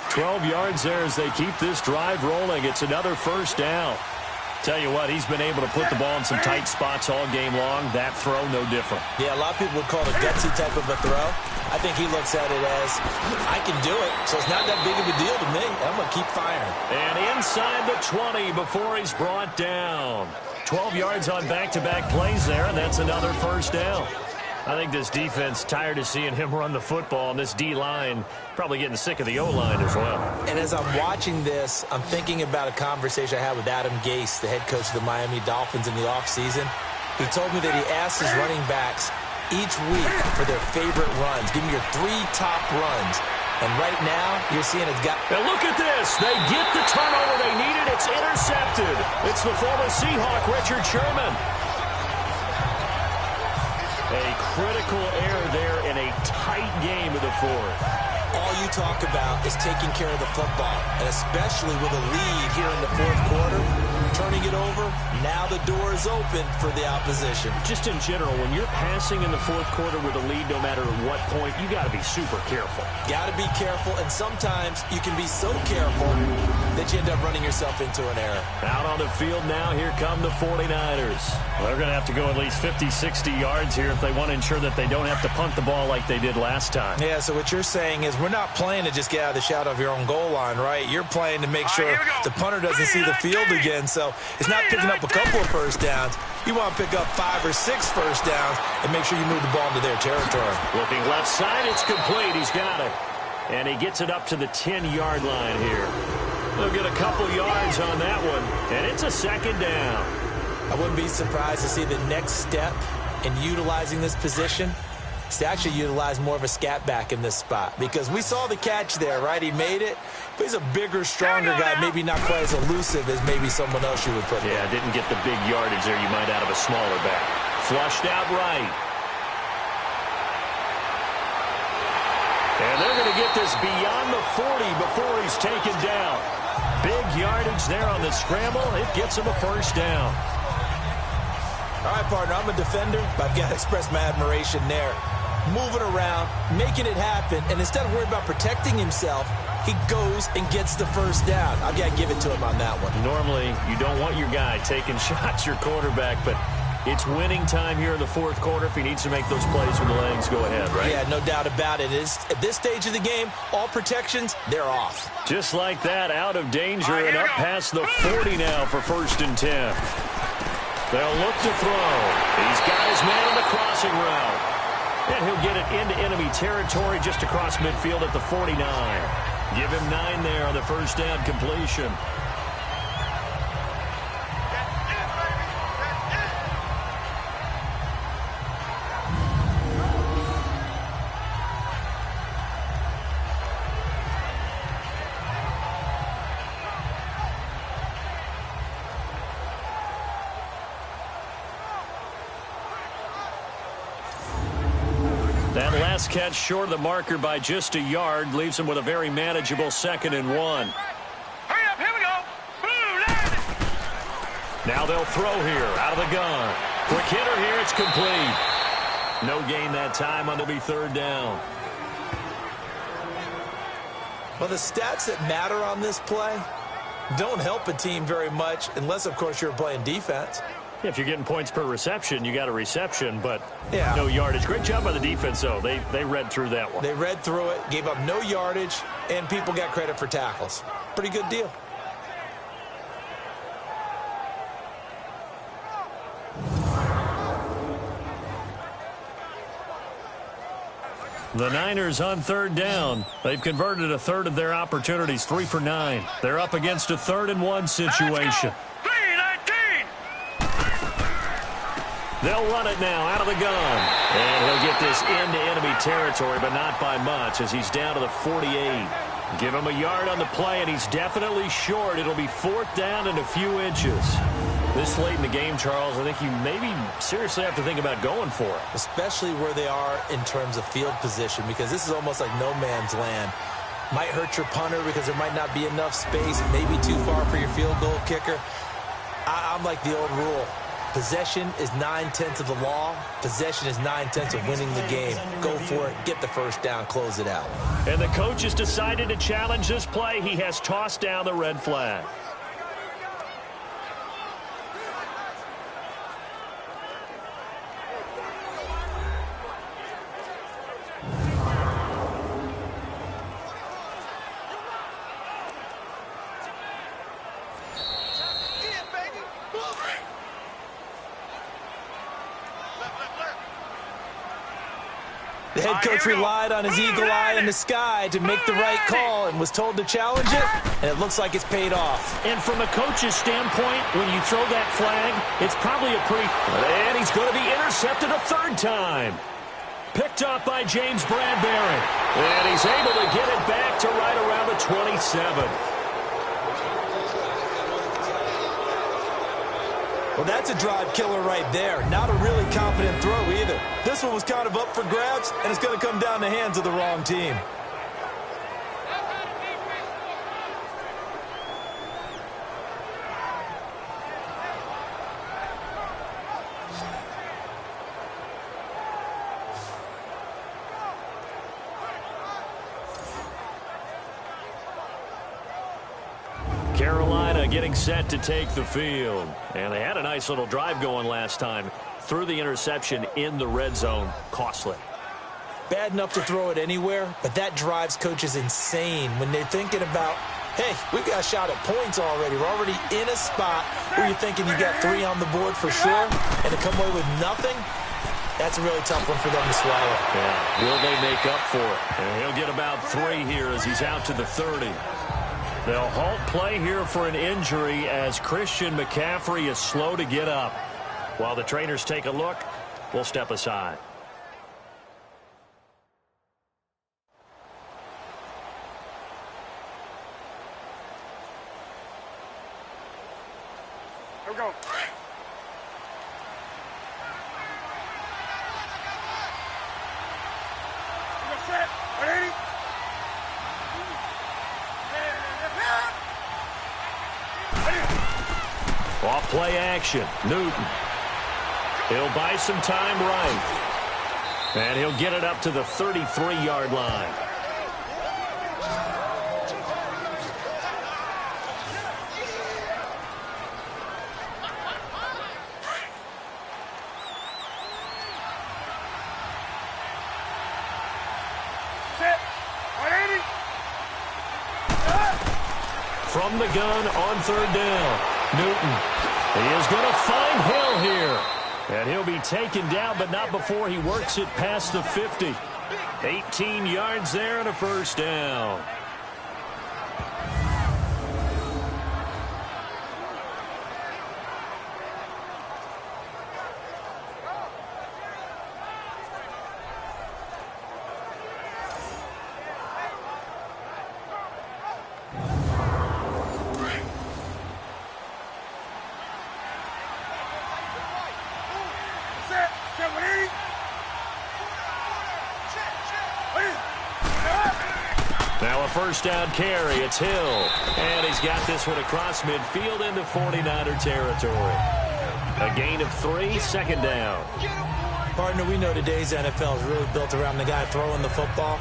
12 yards there as they keep this drive rolling. It's another first down. Tell you what, he's been able to put the ball in some tight spots all game long. That throw, no different. Yeah, a lot of people would call it a gutsy type of a throw. I think he looks at it as, I can do it, so it's not that big of a deal to me. I'm going to keep firing. And inside the 20 before he's brought down. 12 yards on back-to-back plays there, and that's another first down. I think this defense tired of seeing him run the football, and this D-line probably getting sick of the O-line as well. And as I'm watching this, I'm thinking about a conversation I had with Adam Gase, the head coach of the Miami Dolphins in the offseason. He told me that he asked his running backs each week for their favorite runs. Give me your 3 top runs. And right now, you're seeing it's got... Now look at this. They get the turnover they needed. It's intercepted. It's the former Seahawk, Richard Sherman. A critical error there in a tight game of the fourth. All you talk about is taking care of the football, and especially with a lead here in the fourth quarter, turning it over, now the door is open for the opposition. Just in general, when you're passing in the fourth quarter with a lead, no matter what point, you got to be super careful. Got to be careful, and sometimes you can be so careful that you end up running yourself into an error. Out on the field now, here come the 49ers. Well, they're going to have to go at least 50, 60 yards here if they want to ensure that they don't have to punt the ball like they did last time. Yeah, so what you're saying is we're not playing to just get out of the shadow of your own goal line, right? You're playing to make sure the punter doesn't see the field again. So it's not picking up a couple of first downs. You want to pick up 5 or 6 first downs and make sure you move the ball into their territory. Looking left side, it's complete. He's got it. And he gets it up to the 10-yard line here. They'll get a couple yards on that one, and it's a second down. I wouldn't be surprised to see the next step in utilizing this position is to actually utilize more of a scat back in this spot, because we saw the catch there, right? He made it, but he's a bigger, stronger guy, maybe not quite as elusive as maybe someone else you would put there. Yeah, didn't get the big yardage there you might out of a smaller back. Flushed out right. And they're going to get this beyond the 40 before he's taken down. Big yardage there on the scramble. It gets him a first down. All right, partner, I'm a defender, but I've got to express my admiration there. Moving around, making it happen, and instead of worrying about protecting himself, he goes and gets the first down. I've got to give it to him on that one. Normally, you don't want your guy taking shots, your quarterback, but it's winning time here in the fourth quarter. If he needs to make those plays with the legs, go ahead, right? Yeah, no doubt about it. At this stage of the game, all protections, they're off. Just like that, out of danger and up past the 40 now for 1st and 10. They'll look to throw. He's got his man on the crossing route. And he'll get it into enemy territory just across midfield at the 49. Give him 9 there on the first down completion. That last catch short of the marker by just a yard leaves him with a very manageable 2nd and 1. Hurry up, here we go. Blue line. Now they'll throw here out of the gun. Quick hitter here, it's complete. No gain that time on to be 3rd down. Well, the stats that matter on this play don't help a team very much unless, of course, you're playing defense. If you're getting points per reception, you got a reception, but yeah, no yardage. Great job by the defense, though. They read through that one. They read through it, gave up no yardage, and people got credit for tackles. Pretty good deal. The Niners on 3rd down. They've converted a third of their opportunities, 3 for 9. They're up against a 3rd and 1 situation. They'll run it now out of the gun. And he'll get this into enemy territory, but not by much as he's down to the 48. Give him a yard on the play, and he's definitely short. It'll be 4th down and a few inches. This late in the game, Charles, I think you maybe seriously have to think about going for it. Especially where they are in terms of field position, because this is almost like no man's land. Might hurt your punter because there might not be enough space, maybe too far for your field goal kicker. I'm like the old rule. Possession is 9/10 of the law. Possession is 9/10 of winning the game. Go for it. Get the first down. Close it out. And the coach has decided to challenge this play. He has tossed down the red flag. The head coach relied on his eagle eye in the sky to make the right call and was told to challenge it, and it looks like it's paid off. And from a coach's standpoint, when you throw that flag, it's probably a pretty... And he's going to be intercepted a third time. Picked up by James Bradbury. And he's able to get it back to right around the 27. Well, that's a drive killer right there. Not a really confident throw either. This one was kind of up for grabs, and it's going to come down the hands of the wrong team. Carolina getting set to take the field. And they had a nice little drive going last time. Threw the interception in the red zone. Costly. Bad enough to throw it anywhere, but that drives coaches insane when they're thinking about, hey, we've got a shot at points already. We're already in a spot where you're thinking you got 3 on the board for sure, and to come away with nothing, that's a really tough one for them to swallow. Yeah. Will they make up for it? And he'll get about 3 here as he's out to the 30. They'll halt play here for an injury as Christian McCaffrey is slow to get up. While the trainers take a look, we'll step aside. Here we go. Set. Ready? Off play action. Newton. He'll buy some time right. And he'll get it up to the 33-yard line. Set. 180. From the gun on third down. Newton. He is going to find Hill here. And he'll be taken down, but not before he works it past the 50. 18 yards there and a first down. Now a first down carry. It's Hill. And he's got this one across midfield into 49er territory. A gain of 3, second down. Partner, we know today's NFL is really built around the guy throwing the football.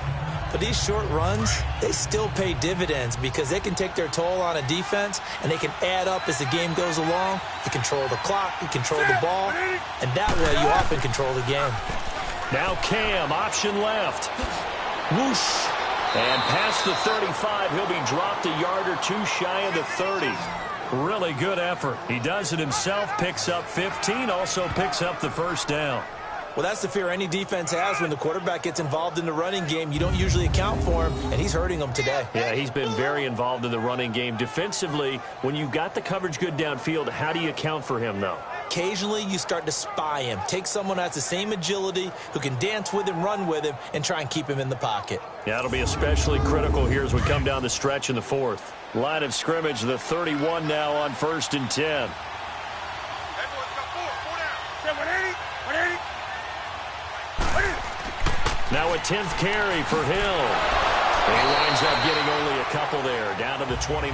But these short runs, they still pay dividends because they can take their toll on a defense and they can add up as the game goes along. You control the clock, you control the ball, and that way you often control the game. Now Cam, option left. Whoosh. And past the 35, he'll be dropped a yard or 2 shy of the 30. Really good effort. He does it himself, picks up 15, also picks up the first down. Well, that's the fear any defense has when the quarterback gets involved in the running game. You don't usually account for him, and he's hurting them today. Yeah, he's been very involved in the running game. Defensively, when you've got the coverage good downfield, how do you account for him, though? Occasionally, you start to spy him. Take someone who has the same agility, who can dance with him, run with him, and try and keep him in the pocket. Yeah, it'll be especially critical here as we come down the stretch in the fourth. Line of scrimmage, the 31 now on 1st and 10. Now a 10th carry for Hill. And he winds up getting only a couple there, down to the 29.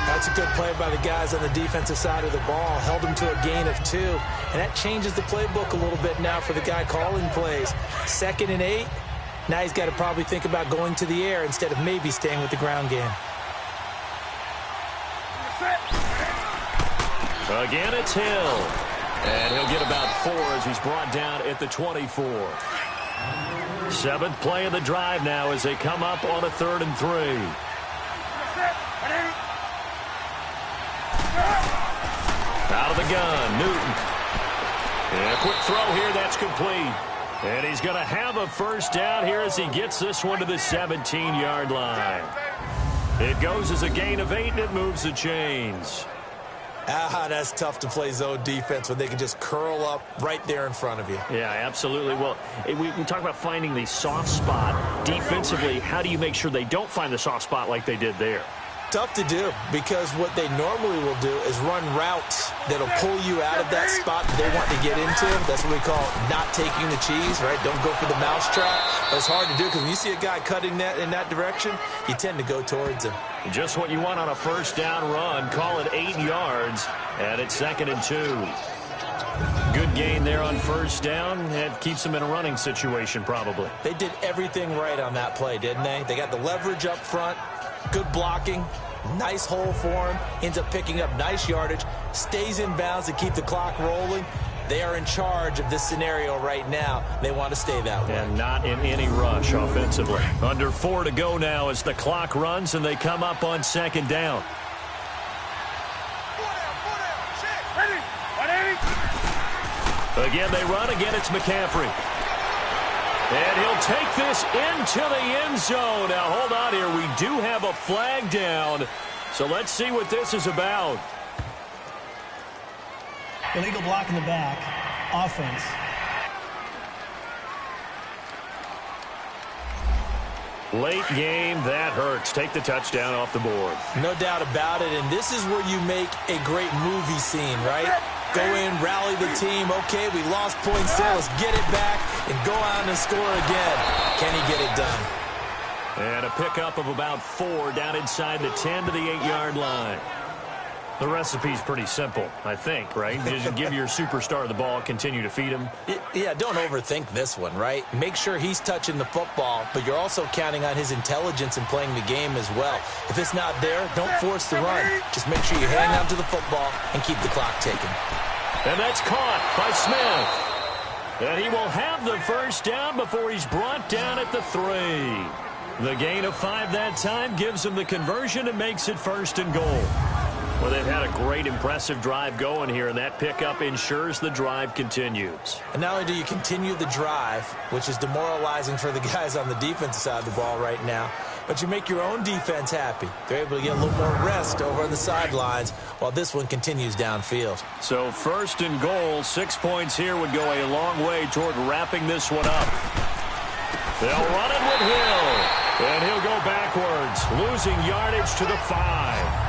That's a good play by the guys on the defensive side of the ball. Held him to a gain of 2. And that changes the playbook a little bit now for the guy calling plays. 2nd and 8. Now he's got to probably think about going to the air instead of maybe staying with the ground game. Again, it's Hill. And he'll get about 4 as he's brought down at the 24. 7th play of the drive now as they come up on a 3rd and 3. Out of the gun, Newton. And a quick throw here, that's complete. And he's going to have a first down here as he gets this one to the 17-yard line. It goes as a gain of 8, and it moves the chains. That's tough to play zone defense when they can just curl up right there in front of you. Yeah, absolutely. Well, we talk about finding the soft spot. Defensively, how do you make sure they don't find the soft spot like they did there? Tough to do, because what they normally will do is run routes that'll pull you out of that spot that they want to get into. That's what we call not taking the cheese, right? Don't go for the mousetrap. But it's hard to do because when you see a guy cutting that in that direction, you tend to go towards him. Just what you want on a first down run. Call it 8 yards, and it's 2nd and 2. Good gain there on first down. It keeps them in a running situation probably. They did everything right on that play, didn't they? They got the leverage up front. Good blocking, nice hole for him, ends up picking up nice yardage, stays in bounds to keep the clock rolling. They are in charge of this scenario right now. They want to stay that way. And not in any rush offensively. Under 4 to go now as the clock runs and they come up on 2nd down. Again, they run. Again, it's McCaffrey. And he'll take this into the end zone. Now, hold on here. We do have a flag down. So let's see what this is about. Illegal block in the back. Offense. Late game, that hurts. Take the touchdown off the board. No doubt about it. And this is where you make a great movie scene, right? Go in, rally the team. Okay, we lost points there. Let's get it back and go out and score again. Can he get it done? And a pickup of about 4 down inside the 10 to the 8-yard line. The recipe's pretty simple, I think, right? Just give your superstar the ball, continue to feed him. Yeah, don't overthink this one, right? Make sure he's touching the football, but you're also counting on his intelligence in playing the game as well. If it's not there, don't force the run. Just make sure you hang on to the football and keep the clock ticking. And that's caught by Smith. And he will have the first down before he's brought down at the 3. The gain of 5 that time gives him the conversion and makes it 1st and goal. Well, they've had a great, impressive drive going here, and that pickup ensures the drive continues. And not only do you continue the drive, which is demoralizing for the guys on the defensive side of the ball right now, but you make your own defense happy. They're able to get a little more rest over on the sidelines while this one continues downfield. So 1st and goal, 6 points here would go a long way toward wrapping this one up. They'll run it with Hill, and he'll go backwards, losing yardage to the 5.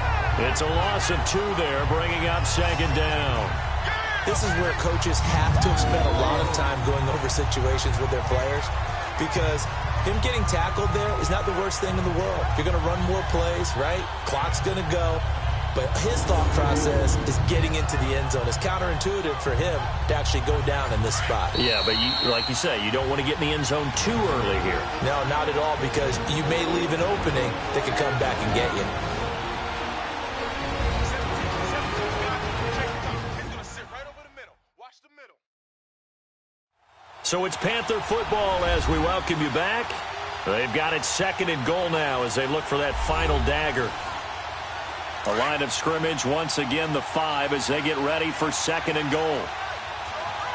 It's a loss of 2 there, bringing up 2nd down. This is where coaches have to have spent a lot of time going over situations with their players, because him getting tackled there is not the worst thing in the world. You're going to run more plays, right? Clock's going to go. But his thought process is getting into the end zone. It's counterintuitive for him to actually go down in this spot. Yeah, but like you say, you don't want to get in the end zone too early here. No, not at all, because you may leave an opening that can come back and get you. So it's Panther football as we welcome you back. They've got it 2nd and goal now as they look for that final dagger. A line of scrimmage, once again the 5 as they get ready for 2nd and goal.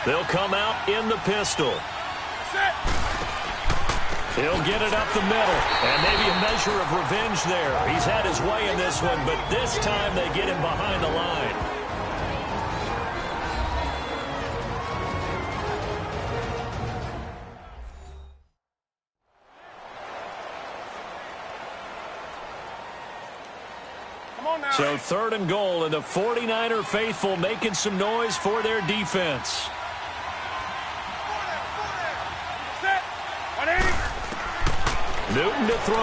They'll come out in the pistol. He'll get it up the middle, and maybe a measure of revenge there. He's had his way in this one, but this time they get him behind the line. So 3rd and goal, and the 49er faithful making some noise for their defense. Newton to throw.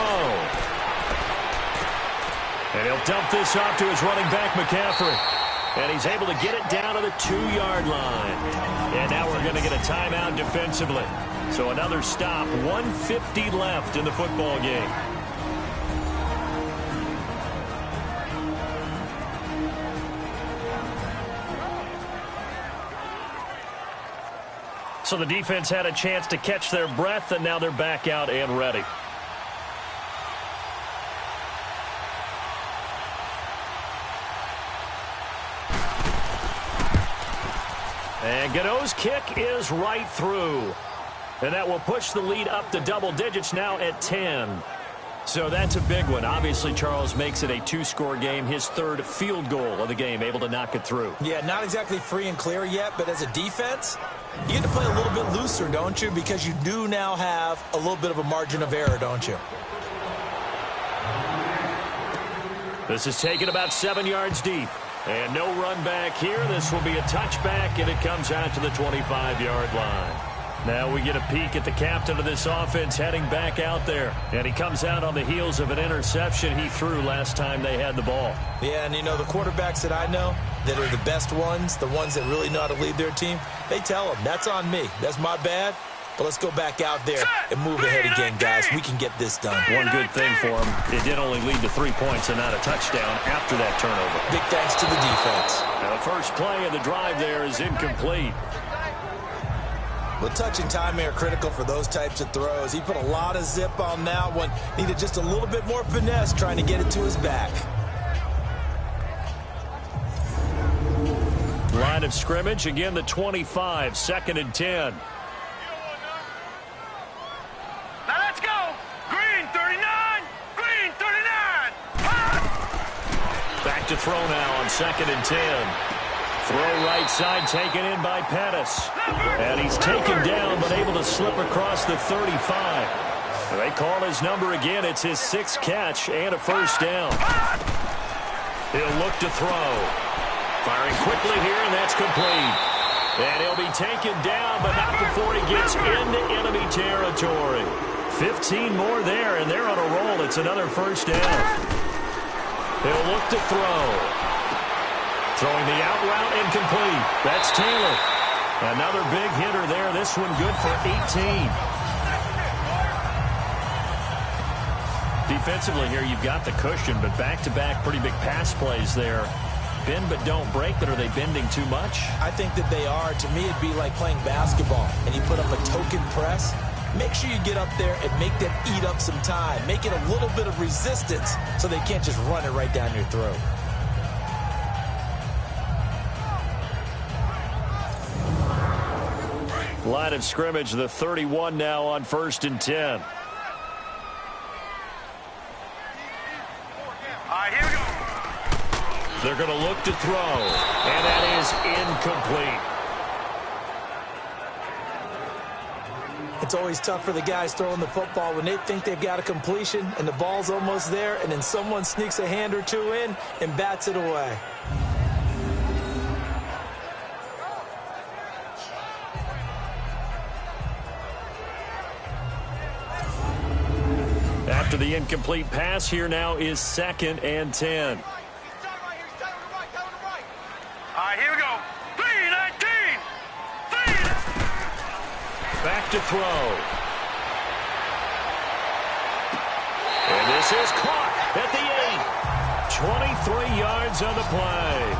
And he'll dump this off to his running back, McCaffrey. And he's able to get it down to the 2-yard line. And now we're going to get a timeout defensively. So another stop, 1:50 left in the football game. So the defense had a chance to catch their breath, and now they're back out and ready. And Godot's kick is right through. And that will push the lead up to double digits now at 10. So that's a big one. Obviously, Charles makes it a two-score game. His third field goal of the game, able to knock it through. Yeah, not exactly free and clear yet, but as a defense, you get to play a little bit looser, don't you? Because you do now have a little bit of a margin of error, don't you? This is taken about 7 yards deep. And no run back here. This will be a touchback, and it comes out to the 25-yard line. Now we get a peek at the captain of this offense heading back out there. And he comes out on the heels of an interception he threw last time they had the ball. Yeah, and you know, the quarterbacks that I know that are the best ones, the ones that really know how to lead their team, they tell them, that's on me. That's my bad. But let's go back out there and move ahead again, guys. We can get this done. One good thing for him, it did only lead to 3 points and not a touchdown after that turnover. Big thanks to the defense. Now the first play of the drive there is incomplete. Well, touch and timing are critical for those types of throws. He put a lot of zip on that one. Needed just a little bit more finesse trying to get it to his back. Line of scrimmage, again the 25, 2nd and 10. Now let's go. Green 39. Green 39. Back to throw now on 2nd and 10. Throw right side taken in by Pettis. And he's taken down but able to slip across the 35. They call his number again. It's his 6th catch and a first down. He'll look to throw. Firing quickly here, and that's complete. And he'll be taken down, but not before he gets into enemy territory. 15 more there, and they're on a roll. It's another first down. He'll look to throw. Throwing the out route incomplete. That's Taylor. Another big hitter there. This one good for 18. Defensively here, you've got the cushion, but back-to-back pretty big pass plays there. Bend but don't break, but are they bending too much? I think that they are. To me, it'd be like playing basketball, and you put up a token press. Make sure you get up there and make them eat up some time. Make it a little bit of resistance so they can't just run it right down your throat. Line of scrimmage, the 31 now on 1st and 10. All right, here we go. They're going to look to throw, and that is incomplete. It's always tough for the guys throwing the football when they think they've got a completion and the ball's almost there, and then someone sneaks a hand or two in and bats it away. After the incomplete pass, here now is 2nd and 10. All right, here we go. 3-19. Back to throw. And this is caught at the 8. 23 yards on the play.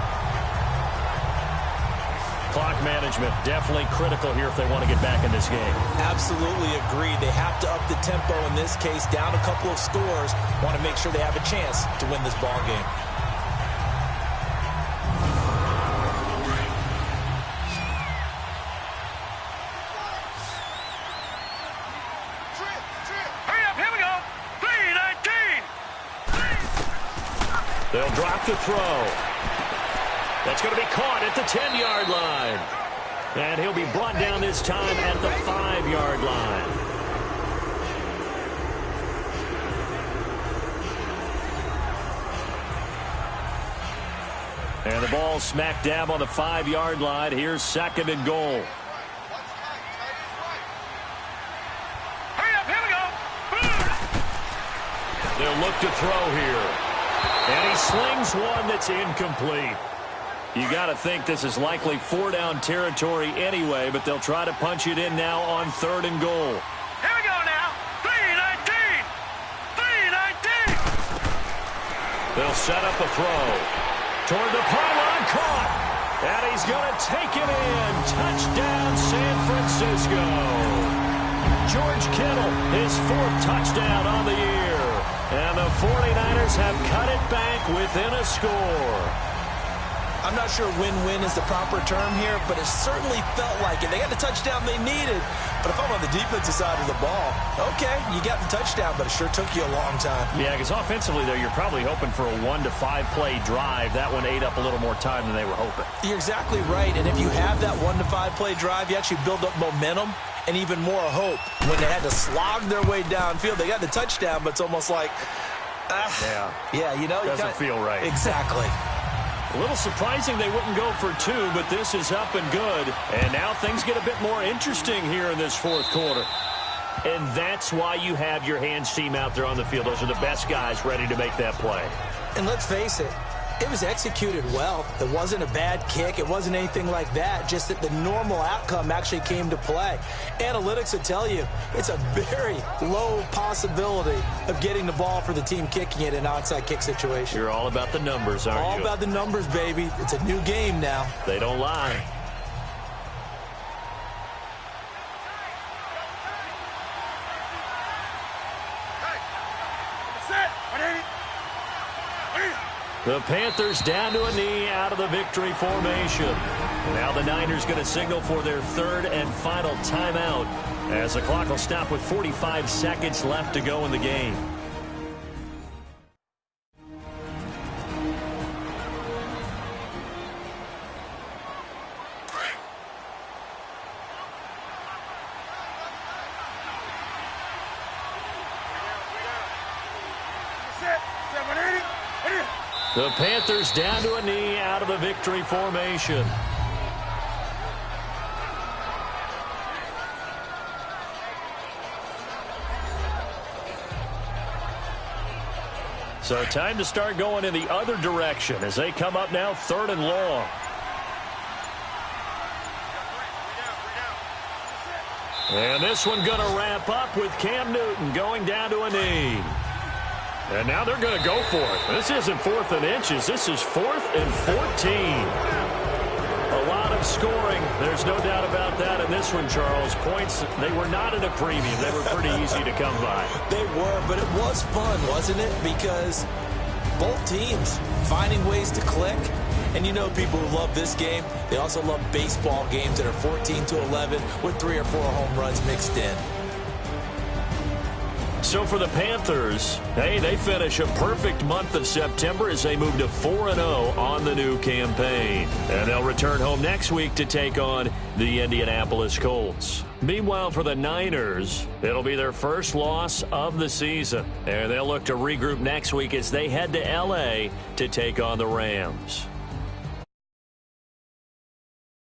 Clock management definitely critical here if they want to get back in this game. Absolutely agreed. They have to up the tempo in this case, down a couple of scores. Want to make sure they have a chance to win this ball game. Hurry up, here we go. 3-19. They'll drop the throw. That's going to be caught at the 10-yard line. And he'll be brought down this time at the 5-yard line. And the ball smack dab on the 5-yard line. Here's 2nd and goal. Hurry up, here we go. They'll look to throw here. And he slings one that's incomplete. You got to think this is likely 4-down territory anyway, but they'll try to punch it in now on 3rd and goal. Here we go now. 3-19. 3-19. They'll set up a throw. Toward the pylon, caught. And he's going to take it in. Touchdown, San Francisco. George Kittle, his 4th touchdown on the year. And the 49ers have cut it back within a score. I'm not sure win-win is the proper term here, but it certainly felt like it. They got the touchdown they needed, but if I'm on the defensive side of the ball, okay, you got the touchdown, but it sure took you a long time. Yeah, because offensively, though, you're probably hoping for a 1 to 5 play drive. That one ate up a little more time than they were hoping. You're exactly right, and if you have that 1 to 5 play drive, you actually build up momentum and even more hope. When they had to slog their way downfield, they got the touchdown, but it's almost like, yeah, you know. Doesn't feel right. Exactly. A little surprising they wouldn't go for 2, but this is up and good. And now things get a bit more interesting here in this fourth quarter. And that's why you have your hands team out there on the field. Those are the best guys ready to make that play. And let's face it, it was executed well. It wasn't a bad kick. It wasn't anything like that. Just that the normal outcome actually came to play. Analytics will tell you it's a very low possibility of getting the ball for the team kicking it in an onside kick situation. You're all about the numbers, aren't you? All about the numbers, baby. It's a new game now. They don't lie. The Panthers down to a knee out of the victory formation. Now the Niners going to signal for their third and final timeout as the clock will stop with 45 seconds left to go in the game. The Panthers down to a knee out of the victory formation. So time to start going in the other direction as they come up now 3rd and long. And this one going to wrap up with Cam Newton going down to a knee. And now they're going to go for it. This isn't 4th and inches. This is 4th and 14. A lot of scoring. There's no doubt about that in this one, Charles. Points, they were not at a premium. They were pretty easy to come by. They were, but it was fun, wasn't it? Because both teams finding ways to click. And you know people who love this game, they also love baseball games that are 14-11 with 3 or 4 home runs mixed in. So for the Panthers, hey, they finish a perfect month of September as they move to 4-0 on the new campaign. And they'll return home next week to take on the Indianapolis Colts. Meanwhile, for the Niners, it'll be their first loss of the season. And they'll look to regroup next week as they head to L.A. to take on the Rams.